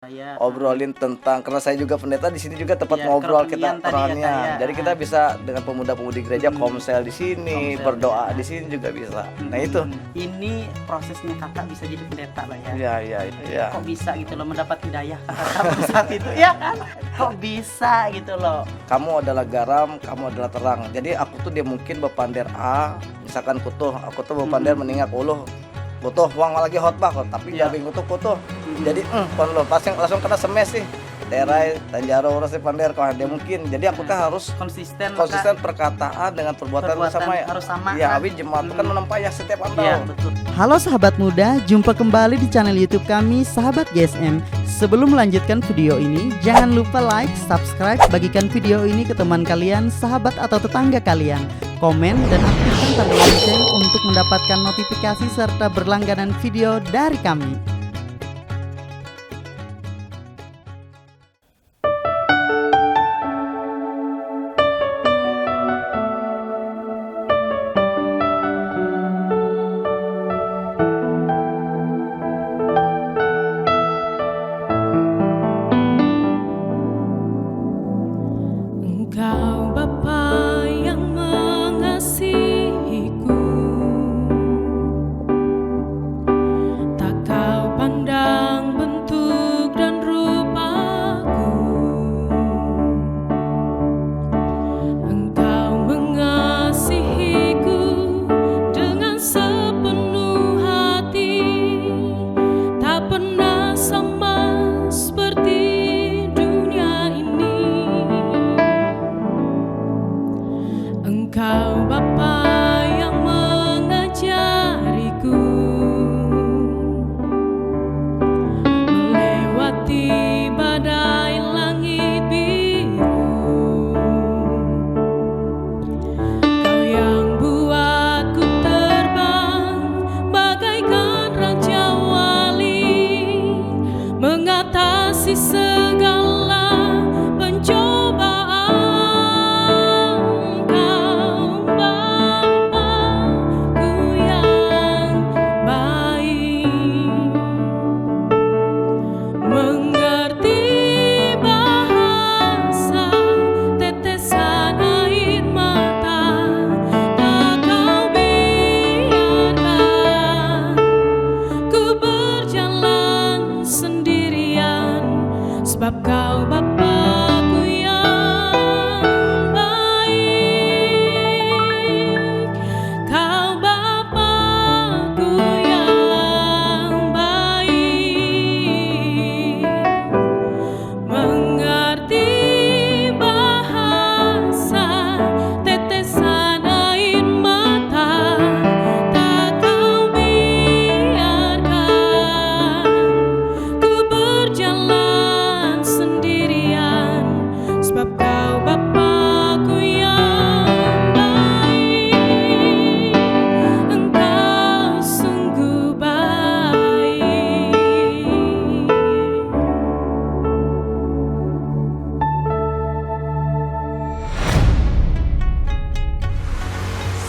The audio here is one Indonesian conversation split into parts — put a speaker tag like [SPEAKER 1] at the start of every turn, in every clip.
[SPEAKER 1] saya.
[SPEAKER 2] Obrolin tentang, karena saya juga pendeta di sini juga tempat
[SPEAKER 1] Iya,
[SPEAKER 2] ngobrol
[SPEAKER 1] kerohanian
[SPEAKER 2] kita
[SPEAKER 1] tadi ya,
[SPEAKER 2] rohanian.
[SPEAKER 1] Kak, ya.
[SPEAKER 2] Jadi kita bisa dengan pemuda-pemudi gereja komsel di sini,
[SPEAKER 1] Komsel,
[SPEAKER 2] berdoa
[SPEAKER 1] ya.
[SPEAKER 2] di sini juga bisa. Nah itu.
[SPEAKER 1] Ini prosesnya kakak bisa jadi pendeta lah ya.
[SPEAKER 2] Iya.
[SPEAKER 1] Kok bisa gitu loh mendapat hidayah kakak pada saat itu, ya kan? Kok bisa gitu loh?
[SPEAKER 2] Kamu adalah garam, kamu adalah terang. Jadi aku tuh dia mungkin bepander A, misalkan aku tuh bepander meninggal uluh. Butuh uang lagi khotbah kok, tapi
[SPEAKER 1] Iya.
[SPEAKER 2] gabing kutuh. Jadi kon lo pasti langsung kena semes sih. Terai tanjaro urus pander kok dia mungkin. Jadi aku tuh harus
[SPEAKER 1] konsisten
[SPEAKER 2] perkataan dengan perbuatan sama ya.
[SPEAKER 1] harus sama.
[SPEAKER 2] Ya, abi jemaat itu kan menempah ya setiap andal.
[SPEAKER 1] Iya, betul. Halo sahabat muda, jumpa kembali di channel YouTube kami Sahabat GSM. Sebelum melanjutkan video ini, jangan lupa like, subscribe, bagikan video ini ke teman kalian, sahabat atau tetangga kalian. Komen dan aktifkan tanda lonceng untuk mendapatkan notifikasi serta berlangganan video dari kami.
[SPEAKER 3] Engkau Bapa yang mengasihiku, tak kau pandang bentuk dan rupaku. Engkau mengasihiku dengan sepenuh hati, tak pernah sama seperti dunia ini. Engkau Bapa yang mengajariku melewati badai langit biru. Kau yang buatku terbang bagaikan raja wali, mengatasi segala pencobaan. Sebab kau Bapa-Ku yang baik, kau Bapa-Ku yang baik, mengerti bahasa tetesan air mata, tak kau biarkan ku berjalan sendirian. Sebab kau Bapa-Ku yang baik, Engkau sungguh baik.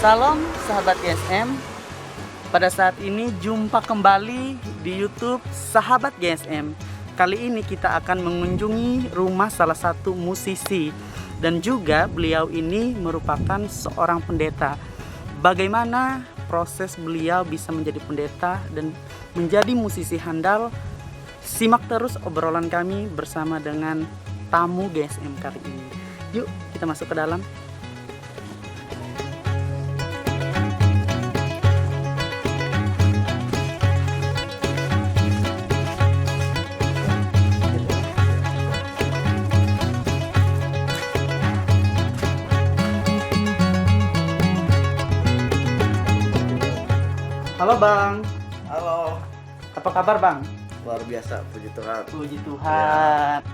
[SPEAKER 1] Salam sahabat GSM. Pada saat ini jumpa kembali di YouTube Sahabat GSM. Kali ini kita akan mengunjungi rumah salah satu musisi dan juga beliau ini merupakan seorang pendeta. Bagaimana proses beliau bisa menjadi pendeta dan menjadi musisi handal? Simak terus obrolan kami bersama dengan tamu GSM kali ini. Yuk kita masuk ke dalam. Halo Bang,
[SPEAKER 2] Halo.
[SPEAKER 1] apa kabar Bang?
[SPEAKER 2] Luar biasa, puji Tuhan.
[SPEAKER 1] Puji Tuhan.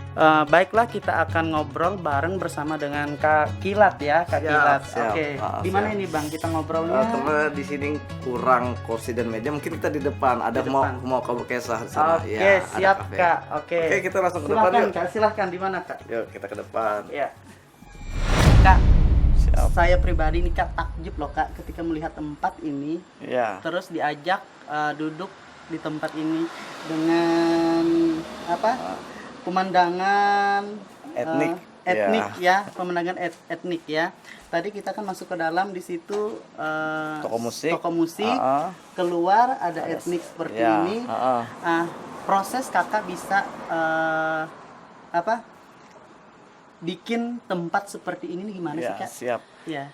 [SPEAKER 1] Baiklah kita akan ngobrol bareng bersama dengan Kak Kilat ya, Kak
[SPEAKER 2] Siap,
[SPEAKER 1] Kilat.
[SPEAKER 2] siap.
[SPEAKER 1] Oke, di mana
[SPEAKER 2] Siap.
[SPEAKER 1] ini Bang kita ngobrolnya?
[SPEAKER 2] Karena di sini kurang kursi dan meja, mungkin kita di depan. Ada
[SPEAKER 1] Di
[SPEAKER 2] mau
[SPEAKER 1] depan.
[SPEAKER 2] kamu kesah di sana.
[SPEAKER 1] Oke,
[SPEAKER 2] Ya, ada
[SPEAKER 1] siap
[SPEAKER 2] kafe.
[SPEAKER 1] Kak. Oke.
[SPEAKER 2] Oke, kita langsung ke depan
[SPEAKER 1] Silahkan
[SPEAKER 2] yuk.
[SPEAKER 1] Kak, silahkan di mana Kak?
[SPEAKER 2] Yuk, kita ke depan.
[SPEAKER 1] Ya. Kak,
[SPEAKER 2] Siap.
[SPEAKER 1] saya pribadi nih Kak takjub loh Kak ketika melihat tempat ini,
[SPEAKER 2] Ya.
[SPEAKER 1] terus diajak duduk di tempat ini dengan apa? pemandangan
[SPEAKER 2] Etnik,
[SPEAKER 1] etnik ya, pemandangan etnik ya. Tadi kita kan masuk ke dalam, di situ
[SPEAKER 2] Toko musik.
[SPEAKER 1] keluar ada etnik seperti
[SPEAKER 2] Ya,
[SPEAKER 1] ini. Proses kakak bisa bikin tempat seperti ini nih gimana sih
[SPEAKER 2] Ya,
[SPEAKER 1] kak?
[SPEAKER 2] siap.
[SPEAKER 1] Ya.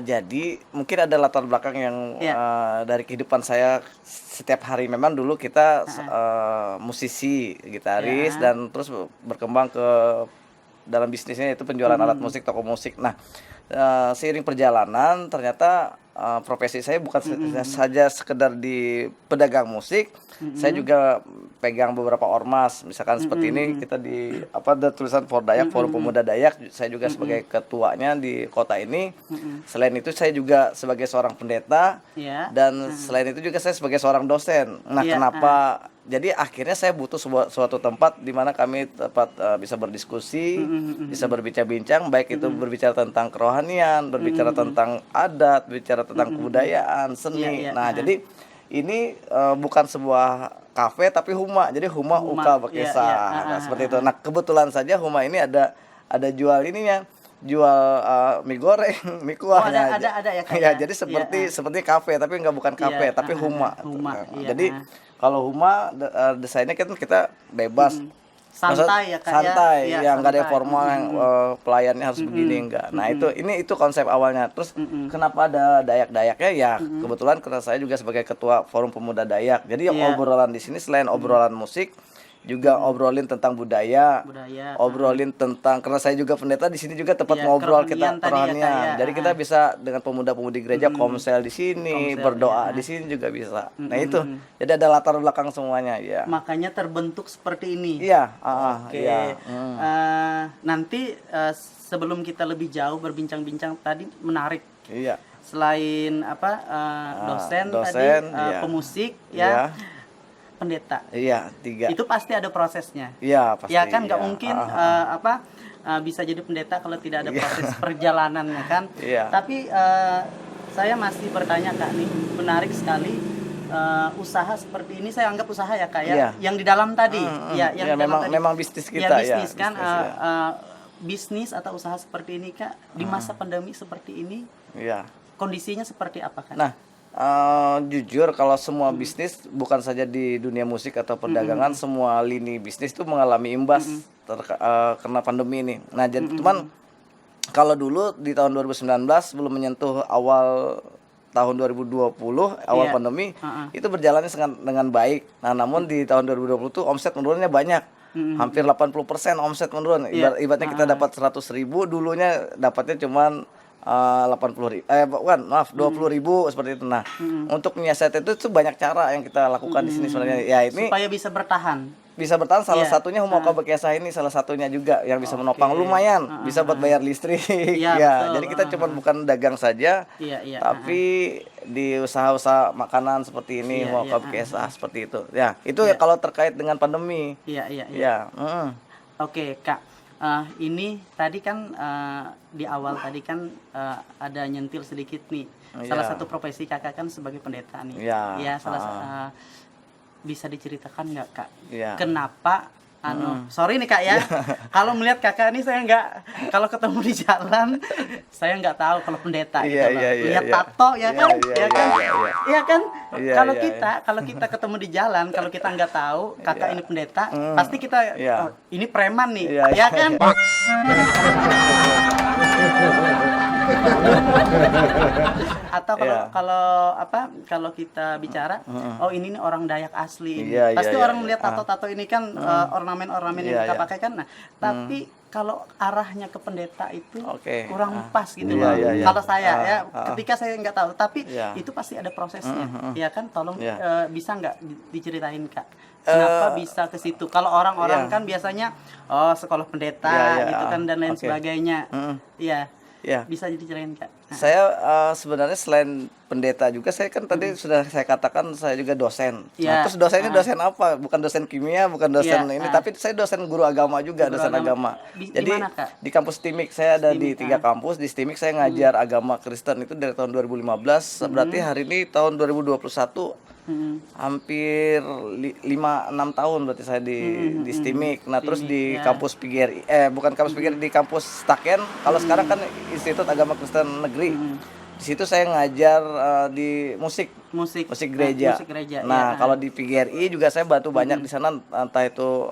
[SPEAKER 2] Jadi mungkin ada latar belakang yang
[SPEAKER 1] Ya.
[SPEAKER 2] dari kehidupan saya setiap hari. Memang dulu kita musisi, gitaris,
[SPEAKER 1] Ya.
[SPEAKER 2] dan terus berkembang ke dalam bisnisnya itu penjualan alat musik, toko musik. Nah, seiring perjalanan ternyata profesi saya bukan saja sekedar di pedagang musik. Saya juga pegang beberapa ormas, misalkan seperti ini kita di ada tulisan Fordayak, Forum Pemuda Dayak. Saya juga sebagai ketuanya di kota ini. Selain itu saya juga sebagai seorang pendeta,
[SPEAKER 1] Ya.
[SPEAKER 2] dan selain itu juga saya sebagai seorang dosen. Nah,
[SPEAKER 1] Iya,
[SPEAKER 2] kenapa? Jadi akhirnya saya butuh suatu tempat di mana kami dapat bisa berdiskusi, bisa berbincang-bincang, baik itu berbicara tentang kerohanian, berbicara tentang adat, berbicara tentang kebudayaan, seni.
[SPEAKER 1] Iya,
[SPEAKER 2] Nah, jadi ini bukan sebuah kafe tapi Huma. Jadi Huma Uka Bekesa.
[SPEAKER 1] Iya, iya.
[SPEAKER 2] Nah, seperti itu. Nah, kebetulan saja Huma ini ada jual ininya, jual mie goreng, mie kuah.
[SPEAKER 1] Ada ya, Kak,
[SPEAKER 2] Ya,
[SPEAKER 1] ya?
[SPEAKER 2] jadi
[SPEAKER 1] Iya,
[SPEAKER 2] seperti kafe tapi bukan kafe,
[SPEAKER 1] Iya,
[SPEAKER 2] tapi Huma.
[SPEAKER 1] Huma,
[SPEAKER 2] Nah,
[SPEAKER 1] iya,
[SPEAKER 2] jadi kalau Huma desainnya kan kita bebas.
[SPEAKER 1] Santai ya, Kak, ya?
[SPEAKER 2] Santai,
[SPEAKER 1] Iya,
[SPEAKER 2] ya nggak ada yang
[SPEAKER 1] santai.
[SPEAKER 2] formal yang pelayannya harus begini, enggak. Nah, itu konsep awalnya. Terus kenapa ada Dayak-Dayaknya? Ya kebetulan karena saya juga sebagai ketua Forum Pemuda Dayak. Jadi yang
[SPEAKER 1] Iya.
[SPEAKER 2] obrolan di sini selain obrolan musik, juga obrolin tentang budaya, obrolin tentang, karena saya juga pendeta di sini juga tempat
[SPEAKER 1] Iya,
[SPEAKER 2] ngobrol
[SPEAKER 1] kerohanian
[SPEAKER 2] kita
[SPEAKER 1] tadi ya, Kak,
[SPEAKER 2] kerohanian.
[SPEAKER 1] ya.
[SPEAKER 2] Jadi kita bisa dengan pemuda-pemudi gereja komsel di sini,
[SPEAKER 1] Komsel,
[SPEAKER 2] berdoa
[SPEAKER 1] iya.
[SPEAKER 2] di sini juga bisa. Nah, itu. Jadi ada latar belakang semuanya, ya.
[SPEAKER 1] Makanya terbentuk seperti ini.
[SPEAKER 2] Iya,
[SPEAKER 1] Oke.
[SPEAKER 2] iya.
[SPEAKER 1] Nanti sebelum kita lebih jauh berbincang-bincang, tadi menarik.
[SPEAKER 2] Iya.
[SPEAKER 1] Selain dosen tadi,
[SPEAKER 2] iya.
[SPEAKER 1] pemusik
[SPEAKER 2] Iya.
[SPEAKER 1] ya, pendeta.
[SPEAKER 2] Iya, 3.
[SPEAKER 1] Itu pasti ada prosesnya.
[SPEAKER 2] Iya, pasti.
[SPEAKER 1] Ya kan nggak
[SPEAKER 2] iya.
[SPEAKER 1] mungkin bisa jadi pendeta kalau tidak ada
[SPEAKER 2] Iya.
[SPEAKER 1] proses perjalanannya kan.
[SPEAKER 2] Iya.
[SPEAKER 1] Tapi saya masih bertanya Kak nih, menarik sekali usaha seperti ini, saya anggap usaha ya Kak ya.
[SPEAKER 2] Iya.
[SPEAKER 1] Yang di dalam tadi, ya yang
[SPEAKER 2] Ya,
[SPEAKER 1] di dalam tadi.
[SPEAKER 2] memang bisnis kita,
[SPEAKER 1] ya. Bisnis
[SPEAKER 2] ya,
[SPEAKER 1] kan,
[SPEAKER 2] bisnis,
[SPEAKER 1] bisnis atau usaha seperti ini Kak di masa pandemi seperti ini,
[SPEAKER 2] Iya.
[SPEAKER 1] kondisinya seperti apa Kak?
[SPEAKER 2] Nah, jujur kalau semua bisnis, bukan saja di dunia musik atau perdagangan, semua lini bisnis itu mengalami imbas karena pandemi ini. Nah, jadi cuman kalau dulu di tahun 2019 belum menyentuh awal tahun 2020, awal
[SPEAKER 1] Iya.
[SPEAKER 2] pandemi, itu berjalannya dengan baik. Nah, namun di tahun 2020 tuh omset menurunnya banyak. Hampir 80% omset menurun.
[SPEAKER 1] Iya.
[SPEAKER 2] Ibaratnya kita dapat 100.000, dulunya dapatnya cuman 80.000, bukan, maaf, 20.000 seperti itu. Nah, untuk menyiasati itu banyak cara yang kita lakukan di sini sebenarnya. Ya, ini
[SPEAKER 1] Supaya bisa bertahan.
[SPEAKER 2] bisa bertahan, salah
[SPEAKER 1] Iya.
[SPEAKER 2] satunya Huma Bekesa ini salah satunya juga yang bisa menopang, lumayan bisa buat bayar listrik.
[SPEAKER 1] Iya,
[SPEAKER 2] Ya,
[SPEAKER 1] betul.
[SPEAKER 2] jadi kita cuma bukan dagang saja,
[SPEAKER 1] Iya.
[SPEAKER 2] tapi di usaha-usaha makanan seperti ini,
[SPEAKER 1] Iya,
[SPEAKER 2] Huma
[SPEAKER 1] iya,
[SPEAKER 2] Bekesa seperti itu. Ya, itu ya kalau terkait dengan pandemi.
[SPEAKER 1] Iya.
[SPEAKER 2] Ya,
[SPEAKER 1] Oke Kak, ini tadi kan di awal tadi kan ada nyentil sedikit nih. Salah
[SPEAKER 2] Iya.
[SPEAKER 1] satu profesi kakak kan sebagai pendeta nih.
[SPEAKER 2] Iya,
[SPEAKER 1] Ya, bisa diceritakan nggak Kak?
[SPEAKER 2] Iya.
[SPEAKER 1] Kenapa? Sorry nih Kak ya. Kalau melihat kakak ini saya nggak, kalau ketemu di jalan saya nggak tahu kalau pendeta gitu
[SPEAKER 2] Iya,
[SPEAKER 1] loh.
[SPEAKER 2] iya, iya,
[SPEAKER 1] Lihat
[SPEAKER 2] iya.
[SPEAKER 1] tato ya kan,
[SPEAKER 2] Iya,
[SPEAKER 1] ya kan,
[SPEAKER 2] iya, iya.
[SPEAKER 1] iya kan.
[SPEAKER 2] Iya,
[SPEAKER 1] Kalau
[SPEAKER 2] iya,
[SPEAKER 1] kita ketemu di jalan, kalau kita nggak tahu kakak ini pendeta, pasti kita
[SPEAKER 2] Iya.
[SPEAKER 1] oh, ini preman nih,
[SPEAKER 2] Iya,
[SPEAKER 1] ya kan. Atau kalau kita bicara, oh ini nih orang Dayak asli ini.
[SPEAKER 2] Iya,
[SPEAKER 1] Pasti
[SPEAKER 2] iya,
[SPEAKER 1] orang
[SPEAKER 2] iya.
[SPEAKER 1] melihat tato-tato ini kan ornamen-ornamen yang
[SPEAKER 2] Iya,
[SPEAKER 1] kita
[SPEAKER 2] iya.
[SPEAKER 1] pakai kan. Nah, tapi kalau arahnya ke pendeta itu
[SPEAKER 2] Oke.
[SPEAKER 1] kurang pas gitu
[SPEAKER 2] Iya,
[SPEAKER 1] loh.
[SPEAKER 2] iya, iya.
[SPEAKER 1] Kalau saya ya, ketika saya nggak tahu, tapi
[SPEAKER 2] Iya.
[SPEAKER 1] itu pasti ada prosesnya. Ya kan, tolong
[SPEAKER 2] Iya.
[SPEAKER 1] bisa nggak diceritain Kak? Kenapa bisa ke situ? Kalau orang-orang
[SPEAKER 2] Iya.
[SPEAKER 1] kan biasanya sekolah pendeta
[SPEAKER 2] Iya, iya,
[SPEAKER 1] gitu kan dan lain
[SPEAKER 2] oke.
[SPEAKER 1] sebagainya. Iya.
[SPEAKER 2] Ya.
[SPEAKER 1] Bisa diceritain Kak? Nah,
[SPEAKER 2] Saya sebenarnya selain pendeta juga, saya kan tadi sudah saya katakan saya juga dosen.
[SPEAKER 1] Iya.
[SPEAKER 2] Nah, terus dosennya dosen apa? Bukan dosen kimia, bukan dosen
[SPEAKER 1] Iya,
[SPEAKER 2] ini, tapi saya dosen guru agama juga,
[SPEAKER 1] Guru
[SPEAKER 2] dosen
[SPEAKER 1] agama.
[SPEAKER 2] agama.
[SPEAKER 1] Di
[SPEAKER 2] Jadi
[SPEAKER 1] mana, Kak?
[SPEAKER 2] di kampus Timik, saya ada di
[SPEAKER 1] Timik,
[SPEAKER 2] 3 kampus. Di Timik saya ngajar agama Kristen itu dari tahun 2015, berarti hari ini tahun 2021 hampir 5-6 tahun berarti saya di STIMIK. Nah, terus di kampus PGRI, bukan kampus PGRI, di kampus Staken. Kalau sekarang kan Institut Agama Kristen Negeri. Di situ saya ngajar di musik gereja. Nah, kalau di PGRI juga saya bantu banyak di sana, entah itu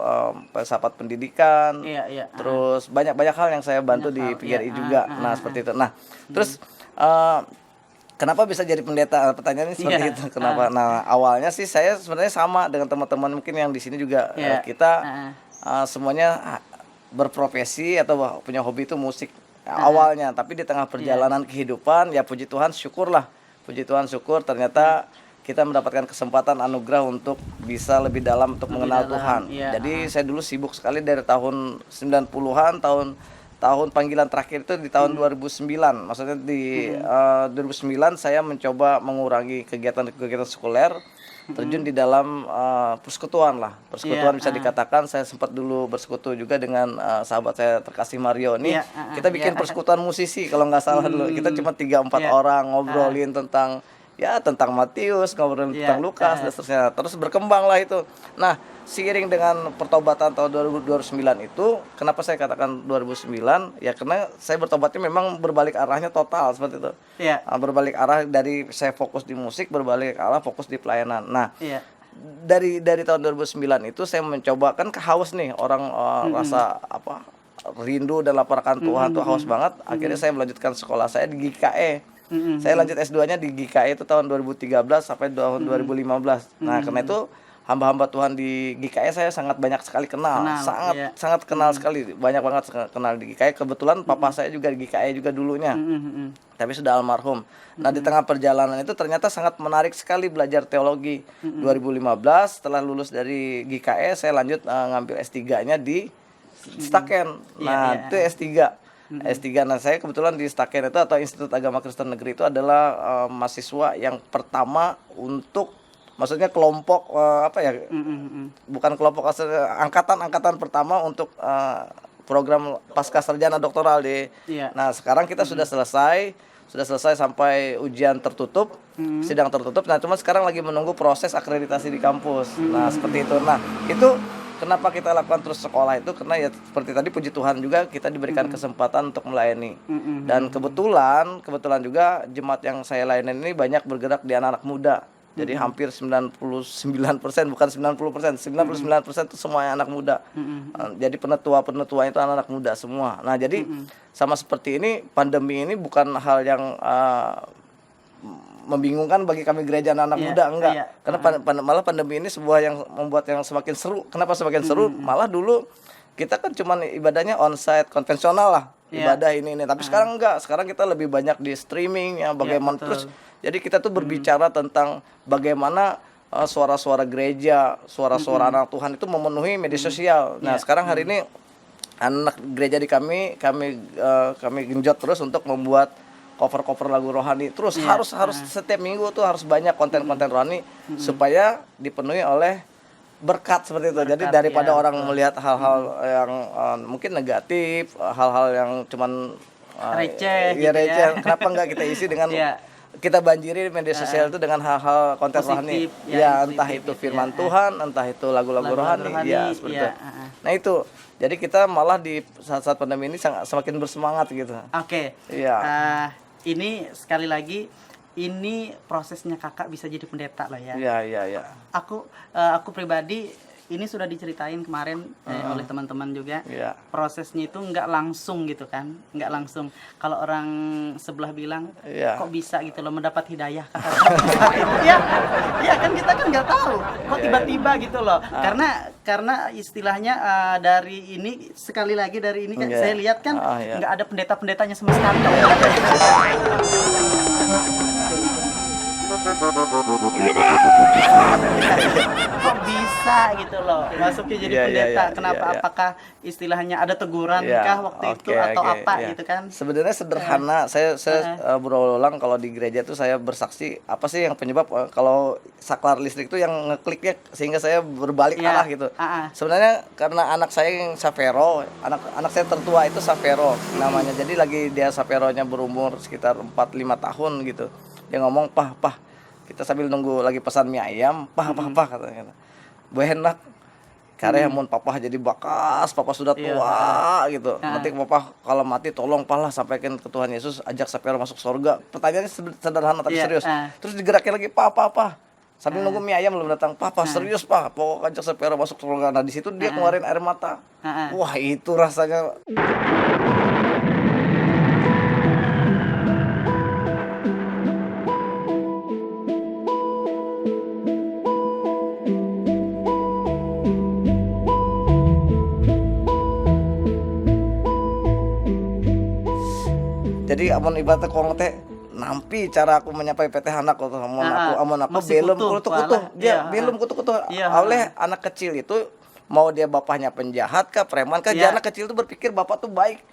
[SPEAKER 2] filsafat pendidikan. Terus banyak hal yang saya bantu di PGRI juga. Nah, seperti itu. Nah, terus kenapa bisa jadi pendeta? Pertanyaannya seperti itu. Kenapa? Nah, awalnya sih saya sebenarnya sama dengan teman-teman mungkin yang di sini juga. Kita semuanya berprofesi atau punya hobi itu musik awalnya. Tapi di tengah perjalanan kehidupan, ya puji Tuhan, syukurlah. Puji Tuhan, syukur ternyata kita mendapatkan kesempatan anugerah untuk bisa lebih dalam untuk mengenal Tuhan. Jadi saya dulu sibuk sekali dari tahun 90-an, tahun panggilan terakhir itu di tahun 2009. Maksudnya di 2009 saya mencoba mengurangi kegiatan sekuler, terjun di dalam persekutuan lah. Persekutuan bisa dikatakan saya sempat dulu bersekutu juga dengan sahabat saya terkasih Mario nih. Kita bikin persekutuan musisi kalau nggak salah dulu. Kita cuma 3-4 orang ngobrolin tentang Matius, ngobrolin tentang Lukas dan seterusnya. Terus berkembang lah itu. Nah, seiring dengan pertobatan tahun 2009 itu, kenapa saya katakan 2009? Ya karena saya bertobatnya memang berbalik arahnya total seperti itu. Berbalik arah dari saya fokus di musik, berbalik arah fokus di pelayanan. Nah, dari tahun 2009 itu saya mencoba, kan haus nih orang rasa rindu dan lapar akan Tuhan tuh haus banget. Akhirnya saya melanjutkan sekolah saya di GKE. Saya lanjut S2-nya di GKE itu tahun 2013 sampai tahun 2015. Nah, karena itu hamba-hamba Tuhan di GKE saya sangat banyak sekali kenal. Sangat kenal sekali, banyak banget kenal di GKE. Kebetulan papa saya juga di GKE juga dulunya. Tapi sudah almarhum. Nah, di tengah perjalanan itu ternyata sangat menarik sekali belajar teologi. 2015 setelah lulus dari GKE saya lanjut ngambil S3-nya di Staken. Nah, itu S3. Nah, saya kebetulan di Staken itu atau Institut Agama Kristen Negeri itu adalah mahasiswa yang pertama untuk, maksudnya kelompok bukan kelompok, angkatan pertama untuk program pasca sarjana doktoral di. Nah, sekarang kita sudah selesai sampai ujian tertutup, sidang tertutup. Nah, cuma sekarang lagi menunggu proses akreditasi di kampus. Nah, seperti itu. Nah, itu kenapa kita lakukan terus sekolah itu, karena ya seperti tadi puji Tuhan juga kita diberikan kesempatan untuk melayani. Dan kebetulan juga jemaat yang saya layani ini banyak bergerak di anak-anak muda. Jadi hampir 99%, bukan 90%, 99% itu semuanya anak muda. Jadi penetua itu anak-anak muda semua. Nah, jadi sama seperti ini, pandemi ini bukan hal yang membingungkan bagi kami gereja anak muda, enggak. Karena malah pandemi ini sebuah yang membuat yang semakin seru. Kenapa semakin seru? Malah dulu kita kan cuman ibadahnya onsite konvensional lah. Ibadah ini. Tapi sekarang enggak. Sekarang kita lebih banyak di streaming ya, bagaimana terus. Jadi kita tuh berbicara tentang bagaimana suara-suara gereja, suara-suara anak Tuhan itu memenuhi media sosial. Nah, sekarang hari ini anak gereja di kami genjot terus untuk membuat cover lagu rohani. Terus harus setiap minggu tuh harus banyak konten-konten rohani supaya dipenuhi oleh berkat seperti itu. Jadi daripada orang melihat hal-hal yang mungkin negatif, hal-hal yang cuman
[SPEAKER 1] receh.
[SPEAKER 2] Kenapa enggak kita isi dengan kita banjiri media sosial itu dengan hal-hal konten rohani. Entah itu firman Tuhan, entah itu lagu-lagu rohani, seperti itu. Nah, itu. Jadi kita malah di saat-saat pandemi ini semakin bersemangat gitu.
[SPEAKER 1] Oke. Ini sekali lagi, ini prosesnya kakak bisa jadi pendeta loh ya.
[SPEAKER 2] Iya.
[SPEAKER 1] Aku pribadi ini sudah diceritain kemarin oleh teman-teman juga. Prosesnya itu nggak langsung gitu kan, nggak langsung. Kalau orang sebelah bilang, kok bisa gitu loh mendapat hidayah kakak. Iya kan, kita kan nggak tahu. Kok tiba-tiba gitu loh. Karena istilahnya dari ini sekali lagi dari ini kan saya lihat kan nggak ada pendeta-pendetanya sama sekali. Kok bisa gitu loh masuknya jadi pendeta? Kenapa? Apakah istilahnya ada teguran kah waktu itu atau apa gitu kan?
[SPEAKER 2] Sebenarnya sederhana. Saya berulang kalau di gereja tuh saya bersaksi apa sih yang penyebab kalau saklar listrik itu yang ngekliknya sehingga saya berbalik arah gitu. Sebenarnya karena anak saya yang Savero, anak saya tertua itu Savero namanya. Jadi lagi dia Saveronya berumur sekitar 4-5 tahun gitu. Dia ngomong, "Pah, Kita sambil nunggu lagi pesan mie ayam, pah katanya. Behenak. Karena mun papa jadi bakas, papa sudah tua gitu. Nanti papa kalau mati tolong palah sampaikan ke Tuhan Yesus, ajak Sapero masuk surga. Pertanyaannya sederhana tapi serius. Terus digerakin lagi, papa. Sambil nunggu mie ayam belum datang, papa serius pak, pokok ajak Sapero masuk surga. Nah di situ dia keluarin air mata. Wah itu rasanya. Jadi amun ibaratnya kong teh nampi cara aku menyapai PT anak atau amun aku belum kutu-kutu dia belum kutu-kutu oleh anak kecil itu mau dia bapaknya penjahat kah preman kah dia anak kecil itu berpikir bapak tuh baik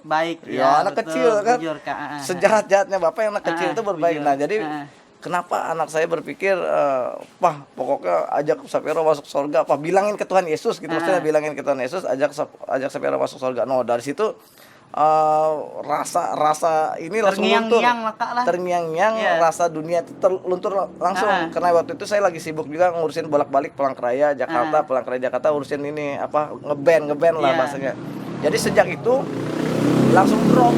[SPEAKER 2] ya anak
[SPEAKER 1] betul,
[SPEAKER 2] kecil kan
[SPEAKER 1] jujur,
[SPEAKER 2] sejahat-jahatnya bapak yang anak kecil itu berbaik. Nah jadi kenapa anak saya berpikir pah pokoknya ajak Sapero masuk surga, pah bilangin ke Tuhan Yesus gitu, maksudnya bilangin ke Tuhan Yesus ajak Sapero masuk surga. No dari situ rasa ini langsung luntur, terngiang-ngiang rasa dunia itu terluntur langsung. Karena waktu itu saya lagi sibuk juga ngurusin bolak-balik Palangkaraya Jakarta, urusin ini apa ngeband lah bahasanya. Jadi sejak itu langsung drop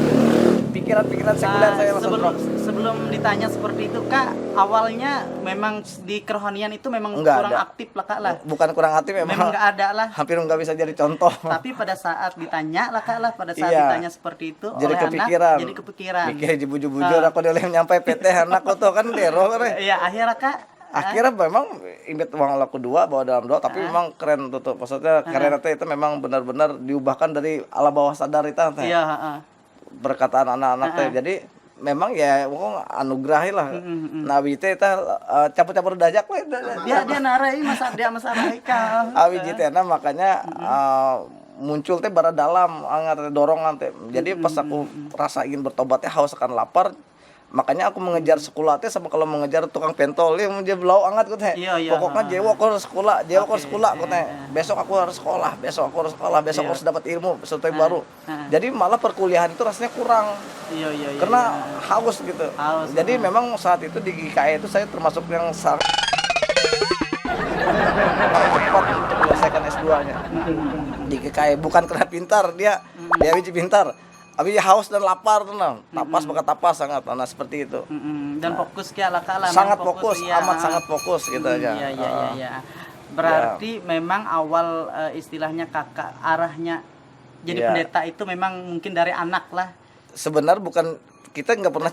[SPEAKER 2] pikiran-pikiran sekuler saya langsung drop.
[SPEAKER 1] Sebelum ditanya seperti itu Kak, awalnya memang di kerohanian itu memang
[SPEAKER 2] Enggak
[SPEAKER 1] kurang
[SPEAKER 2] ada.
[SPEAKER 1] aktif lah Kak lah.
[SPEAKER 2] Bukan kurang aktif, memang
[SPEAKER 1] nggak ada lah.
[SPEAKER 2] hampir nggak bisa jadi contoh.
[SPEAKER 1] Tapi pada saat ditanya lah Kak lah, pada saat ditanya seperti itu
[SPEAKER 2] jadi
[SPEAKER 1] oleh
[SPEAKER 2] kepikiran.
[SPEAKER 1] anak, jadi kepikiran.
[SPEAKER 2] Mikir jujur-jujur aku dia nyampai PT anak tuh kan dero kan.
[SPEAKER 1] Iya akhirnya Kak.
[SPEAKER 2] Akhirnya memang imbit uang laku dua bawa dalam doa, tapi memang keren tuh. Maksudnya keren itu memang benar-benar diubahkan dari ala bawah sadar itu teh.
[SPEAKER 1] Iya,
[SPEAKER 2] Perkataan anak-anak teh. Jadi memang ya anugerah lah. Nabi teh capur-capur dajak we.
[SPEAKER 1] Dia narai masalah Kak.
[SPEAKER 2] Awi jitena makanya muncul teh bara dalam dorongan teh. Jadi pas aku rasa ingin bertobat teh haus akan lapar, makanya aku mengejar sekolah teh sama kalau mengejar tukang pentol ya dia belau angat ku teh. Pokoknya jewo aku harus sekolah, ku teh. Besok aku harus sekolah, besok harus dapat ilmu sesuatu yang baru. Jadi malah perkuliahan itu rasanya kurang. Karena haus gitu. Jadi memang saat itu di GKI itu saya termasuk yang sangat cepat untuk menyelesaikan S2-nya. Di GKI bukan karena pintar, dia biji pintar. Abi haus dan lapar tuh nah, tapas sangat, nah seperti itu.
[SPEAKER 1] Dan fokus kayak lah
[SPEAKER 2] sangat fokus, amat sangat fokus gitu aja.
[SPEAKER 1] Iya. Berarti memang awal istilahnya kakak arahnya jadi pendeta itu memang mungkin dari anak lah.
[SPEAKER 2] Sebenarnya bukan kita nggak pernah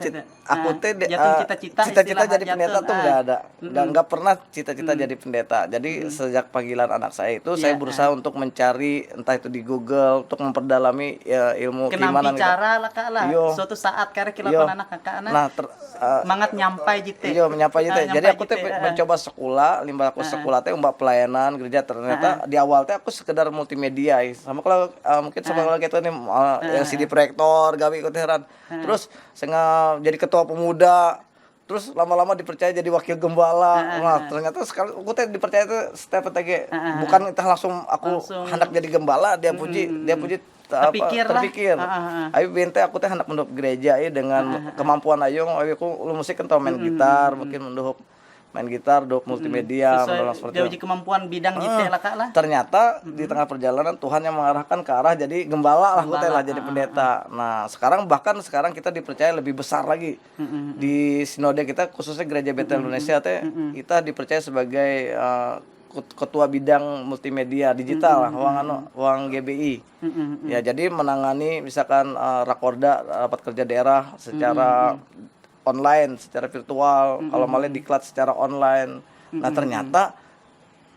[SPEAKER 2] aku teh
[SPEAKER 1] cita-cita
[SPEAKER 2] jadi pendeta tuh nggak ada, nggak pernah cita-cita jadi pendeta. Jadi sejak panggilan anak saya itu saya berusaha untuk mencari entah itu di Google untuk memperdalami ilmu keimanan
[SPEAKER 1] cara lah Kak lah. Suatu saat karena kilapan anak kakak semangat nyampai gitu.
[SPEAKER 2] Menyampai gitu. Jadi aku teh mencoba sekolah, limbah aku sekolah teh umbak pelayanan gereja, ternyata di awal teh aku sekedar multimedia sama kalau mungkin sama kalau gitu nih CD proyektor gawe ikut heran. Terus saya jadi ketua pemuda, terus lama-lama dipercaya jadi wakil gembala. Nah ternyata sekali aku teh dipercaya itu step tadi bukan entah langsung aku hendak jadi gembala, dia puji terpikir. Ayo bente aku teh hendak mendup gereja dengan kemampuan ayo aku lu musik kan main gitar, mungkin mendup main gitar, multimedia,
[SPEAKER 1] seperti itu. Kemampuan bidang gitu lah Kak lah.
[SPEAKER 2] Ternyata di tengah perjalanan Tuhan yang mengarahkan ke arah jadi gembala lah jadi pendeta. Nah, sekarang kita dipercaya lebih besar lagi. Di sinode kita khususnya Gereja Betel Indonesia kita dipercaya sebagai ketua bidang multimedia digital uang GBI. Ya, jadi menangani misalkan rakorda rapat kerja daerah secara online, secara virtual, kalau malah diklat secara online. Nah ternyata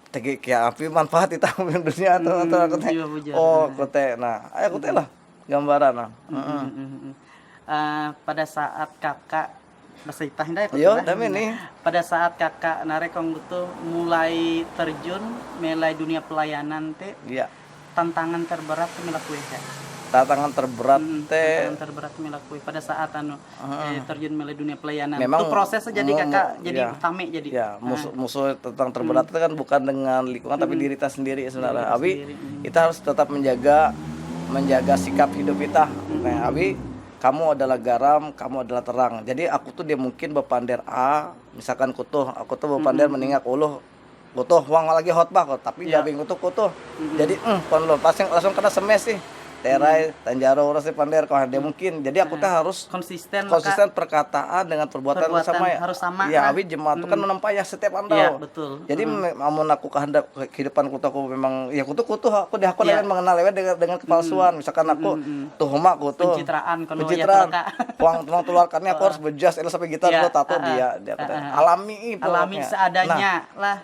[SPEAKER 2] tegi kayak api manfaat di tahun dunia atau aku teh. Aku teh. Nah, aku teh lah gambaran.
[SPEAKER 1] Pada saat kakak bahasa Itahinda pada saat kakak narekong itu mulai terjun mulai dunia pelayanan teh. Tantangan terberat melakui
[SPEAKER 2] tantangan terberat
[SPEAKER 1] melakui pada saat terjun melalui dunia pelayanan. Memang itu prosesnya jadi kakak jadi utama jadi. Ya,
[SPEAKER 2] musuh tentang terberat itu kan bukan dengan lingkungan tapi diri kita sendiri sebenarnya. Abi kita harus tetap menjaga sikap hidup kita. Nah, Abi kamu adalah garam, kamu adalah terang. Jadi aku tuh dia mungkin bepander A, misalkan aku tuh bepander meninggal uluh kutuh uang lagi hotbah kok, tapi
[SPEAKER 1] Iya.
[SPEAKER 2] jabing kutuh. Jadi kon lo pasti langsung kena semes sih. Terai, Tanjaro, urus pander kok dia mungkin. Jadi aku teh harus
[SPEAKER 1] konsisten
[SPEAKER 2] perkataan dengan perbuatan
[SPEAKER 1] Perbuatan
[SPEAKER 2] sama ya.
[SPEAKER 1] harus sama,
[SPEAKER 2] Ya,
[SPEAKER 1] kan?
[SPEAKER 2] abi jemaat itu kan menempah ya setiap andau.
[SPEAKER 1] Iya, betul.
[SPEAKER 2] Jadi amun aku kehendak kehidupan aku memang ya kutu aku di aku
[SPEAKER 1] Iya.
[SPEAKER 2] lewat mengenal lewat dengan kepalsuan. Misalkan aku tuh homa kutu
[SPEAKER 1] Pencitraan kono ya
[SPEAKER 2] pencitraan.
[SPEAKER 1] Kak.
[SPEAKER 2] Uang keluarkannya aku harus bejas sampai gitar
[SPEAKER 1] Iya,
[SPEAKER 2] lo tato dia alami
[SPEAKER 1] Alami
[SPEAKER 2] pokoknya.
[SPEAKER 1] seadanya lah.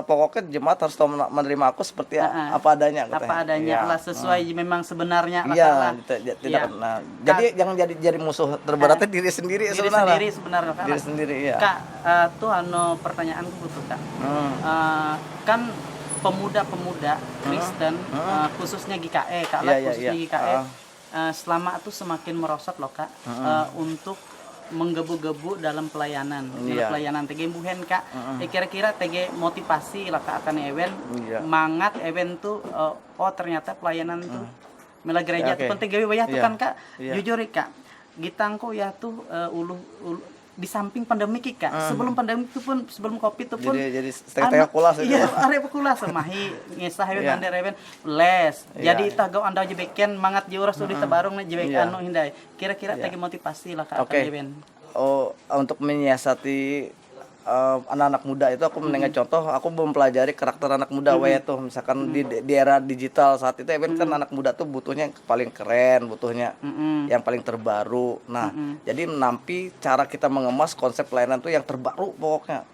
[SPEAKER 2] Pokoknya jemaat harus tahu menerima aku seperti apa adanya
[SPEAKER 1] Apa adanya
[SPEAKER 2] Ya.
[SPEAKER 1] lah, sesuai memang sebenarnya lah, Kak,
[SPEAKER 2] Iya,
[SPEAKER 1] lah.
[SPEAKER 2] tidak
[SPEAKER 1] Iya.
[SPEAKER 2] nah, jadi jangan jadi musuh terberatnya diri sendiri
[SPEAKER 1] Diri
[SPEAKER 2] sebenarnya.
[SPEAKER 1] sendiri sebenarnya, Kak,
[SPEAKER 2] Diri
[SPEAKER 1] lah.
[SPEAKER 2] sendiri ya.
[SPEAKER 1] Kak, tuh pertanyaanku tuh, Kak. Kan pemuda-pemuda Kristen, khususnya GKE, Kak, lah,
[SPEAKER 2] Iya,
[SPEAKER 1] khususnya
[SPEAKER 2] iya.
[SPEAKER 1] GKE, selama itu semakin merosot loh, Kak, untuk menggebu-gebu dalam pelayanan,
[SPEAKER 2] Iya.
[SPEAKER 1] pelayanan TG buhen, Kak. Kira-kira TG motivasi lah, Kak, akan event,
[SPEAKER 2] Iya.
[SPEAKER 1] mangat event tuh, oh ternyata pelayanan tuh mela gereja
[SPEAKER 2] Ya,
[SPEAKER 1] tuh
[SPEAKER 2] oke.
[SPEAKER 1] penting gawe bayar tuh
[SPEAKER 2] Iya.
[SPEAKER 1] kan, Kak.
[SPEAKER 2] Iya.
[SPEAKER 1] Jujur Kak, gitangko ya tuh ulu di samping pandemi Kak. Sebelum pandemi itu pun, sebelum Covid itu pun
[SPEAKER 2] Jadi setengah-tengah kulas itu.
[SPEAKER 1] Iya, arek kulas mahi ngesah hewen
[SPEAKER 2] Iya.
[SPEAKER 1] ander hewen les.
[SPEAKER 2] Iya.
[SPEAKER 1] Jadi itah gau anda jebeken mangat jiuras sudah tabarung na jebek
[SPEAKER 2] Iya.
[SPEAKER 1] anu hindai. Kira-kira tagi motivasi lah Kak
[SPEAKER 2] Oke.
[SPEAKER 1] akan hewen.
[SPEAKER 2] Oh, untuk menyiasati anak-anak muda itu aku mendengar contoh, aku mempelajari karakter anak muda wae tuh. Misalkan di era digital saat itu kan anak muda tuh butuhnya yang paling keren, butuhnya yang paling terbaru. Nah, jadi menampi cara kita mengemas konsep pelayanan tuh yang terbaru pokoknya.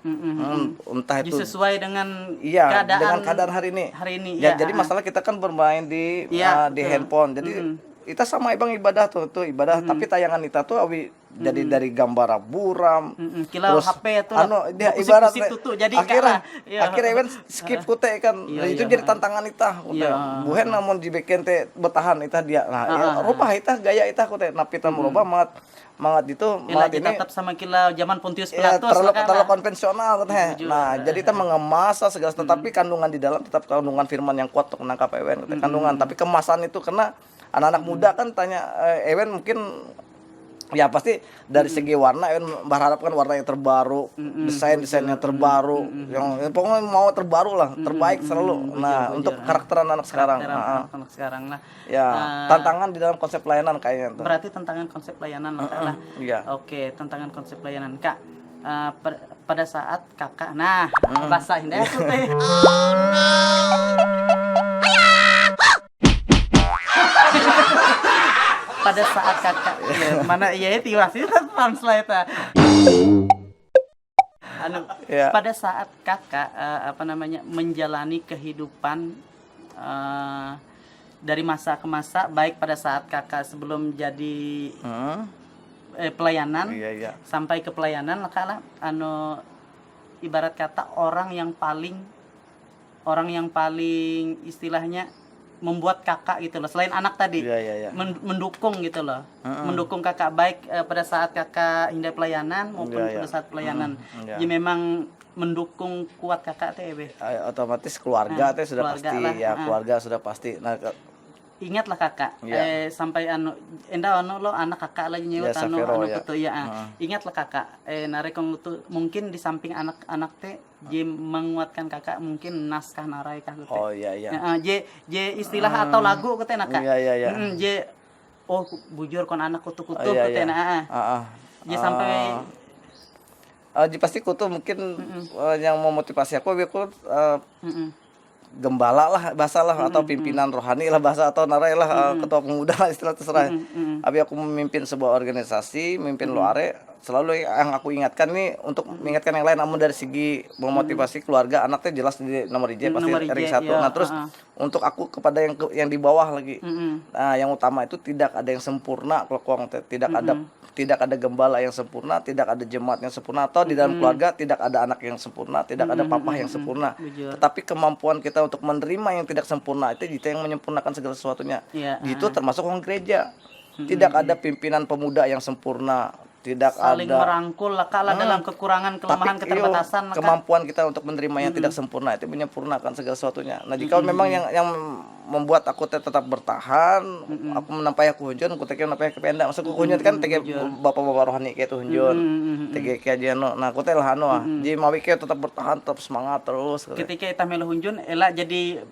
[SPEAKER 2] Entah
[SPEAKER 1] Jadi
[SPEAKER 2] itu
[SPEAKER 1] sesuai dengan
[SPEAKER 2] iya, dengan keadaan hari ini.
[SPEAKER 1] Hari ini
[SPEAKER 2] Ya,
[SPEAKER 1] ya.
[SPEAKER 2] jadi masalah kita kan bermain di
[SPEAKER 1] Iya,
[SPEAKER 2] di
[SPEAKER 1] betul.
[SPEAKER 2] handphone. Jadi kita sama ibang ibadah tuh ibadah, tapi tayangan kita tuh jadi dari gambar buram.
[SPEAKER 1] Kilau HP itu lah,
[SPEAKER 2] dia
[SPEAKER 1] berkusip-kusip
[SPEAKER 2] ibarat
[SPEAKER 1] tuh, jadi
[SPEAKER 2] akhirnya
[SPEAKER 1] iya.
[SPEAKER 2] akhirnya event skip kute kan.
[SPEAKER 1] Iya,
[SPEAKER 2] Itu
[SPEAKER 1] iya.
[SPEAKER 2] jadi tantangan itah kute.
[SPEAKER 1] Iya.
[SPEAKER 2] Buhen namun dibikin teh bertahan itah dia. Nah, ya, rubah itah gaya itah kute. Nah, kita merubah mangat itu
[SPEAKER 1] Ila
[SPEAKER 2] mangat ini
[SPEAKER 1] tetap sama kilau zaman Pontius
[SPEAKER 2] ya,
[SPEAKER 1] Pilatus
[SPEAKER 2] terlalu,
[SPEAKER 1] lah, Kak,
[SPEAKER 2] terlalu
[SPEAKER 1] lah.
[SPEAKER 2] konvensional katanya. Nah, jadi kita mengemas segala sesuatu, tapi kandungan di dalam tetap kandungan firman yang kuat untuk menangkap event kandungan, tapi kemasan itu karena anak-anak muda kan tanya event mungkin ya pasti dari segi warna event berharap kan warna yang terbaru, desain yang terbaru, yang pokoknya mau terbaru lah, terbaik selalu. Nah, untuk karakter anak-anak sekarang.
[SPEAKER 1] Anak sekarang lah.
[SPEAKER 2] Ya, tantangan di dalam konsep pelayanan kayaknya tuh.
[SPEAKER 1] Berarti tantangan konsep pelayanan lah, Kak, lah.
[SPEAKER 2] Iya.
[SPEAKER 1] Oke, tantangan konsep pelayanan Kak. Pada saat kakak, nah bahasa Indah itu teh. Pada saat kakak, ya, mana iya itu masih translate. Anu,
[SPEAKER 2] Ya.
[SPEAKER 1] pada saat kakak menjalani kehidupan dari masa ke masa, baik pada saat kakak sebelum jadi pelayanan
[SPEAKER 2] Iya, iya.
[SPEAKER 1] sampai ke pelayanan lah, Kak, lah, ibarat kata orang yang paling istilahnya membuat kakak gitu loh, selain anak tadi.
[SPEAKER 2] Iya, iya, iya.
[SPEAKER 1] Mendukung gitu loh, mendukung kakak baik pada saat kakak hindai pelayanan maupun
[SPEAKER 2] Iya, iya.
[SPEAKER 1] pada saat pelayanan.
[SPEAKER 2] Iya.
[SPEAKER 1] Jadi memang mendukung kuat kakak teh be.
[SPEAKER 2] Otomatis keluarga
[SPEAKER 1] Nah,
[SPEAKER 2] teh sudah
[SPEAKER 1] keluarga
[SPEAKER 2] pasti
[SPEAKER 1] lah,
[SPEAKER 2] ya, keluarga sudah pasti. Nah,
[SPEAKER 1] Ingatlah kakak,
[SPEAKER 2] Iya.
[SPEAKER 1] sampai endah lo anak kakak lagi nyewet
[SPEAKER 2] Ya, Safiro, ya.
[SPEAKER 1] kutu ya. Ingatlah kakak, narekong itu mungkin di samping anak-anak teh, je menguatkan kakak mungkin naskah narai kah gitu.
[SPEAKER 2] oh iya, iya.
[SPEAKER 1] Je istilah atau lagu kete nak kak.
[SPEAKER 2] Iya, iya, iya.
[SPEAKER 1] Je bujur kon anak kutu-kutu
[SPEAKER 2] Oh, iya,
[SPEAKER 1] kete
[SPEAKER 2] iya.
[SPEAKER 1] nah. Je sampai
[SPEAKER 2] pasti kutu mungkin yang memotivasi aku
[SPEAKER 1] mm-mm.
[SPEAKER 2] gembala lah bahasa lah atau pimpinan rohani lah bahasa atau narai lah ketua pemuda lah istilah terserah. Abi aku memimpin sebuah organisasi, memimpin luare, selalu yang aku ingatkan nih untuk mengingatkan yang lain, namun dari segi memotivasi keluarga anaknya jelas di nomor IJ pasti
[SPEAKER 1] Nomor IJ,
[SPEAKER 2] ring 1.
[SPEAKER 1] ya,
[SPEAKER 2] Nah, terus untuk aku kepada yang di bawah lagi. Nah, yang utama itu tidak ada yang sempurna kalau tidak ada gembala yang sempurna, tidak ada jemaat yang sempurna, atau di dalam keluarga tidak ada anak yang sempurna, tidak ada papa yang sempurna.
[SPEAKER 1] Bujur.
[SPEAKER 2] Tetapi kemampuan kita untuk menerima yang tidak sempurna itu yang menyempurnakan segala sesuatunya.
[SPEAKER 1] Iya,
[SPEAKER 2] Gitu termasuk orang gereja. Tidak ada pimpinan pemuda yang sempurna, tidak
[SPEAKER 1] saling
[SPEAKER 2] ada
[SPEAKER 1] merangkul lah kak lah dalam kekurangan, kelemahan, keterbatasan lah, Kak.
[SPEAKER 2] kemampuan kita untuk menerima yang tidak sempurna itu menyempurnakan segala sesuatunya. Nah, jika memang yang membuat aku teh tetap bertahan. Aku menampai aku hunjun, aku teh menampai ke penda. Maksud aku hunjun kan tege bapak-bapak rohani kayak tuh hunjun. Tege kayak aja no. Nah, aku teh lah anu jadi mawi kayak tetap bertahan, tetap semangat terus.
[SPEAKER 1] Ketika kita melu hunjun ela jadi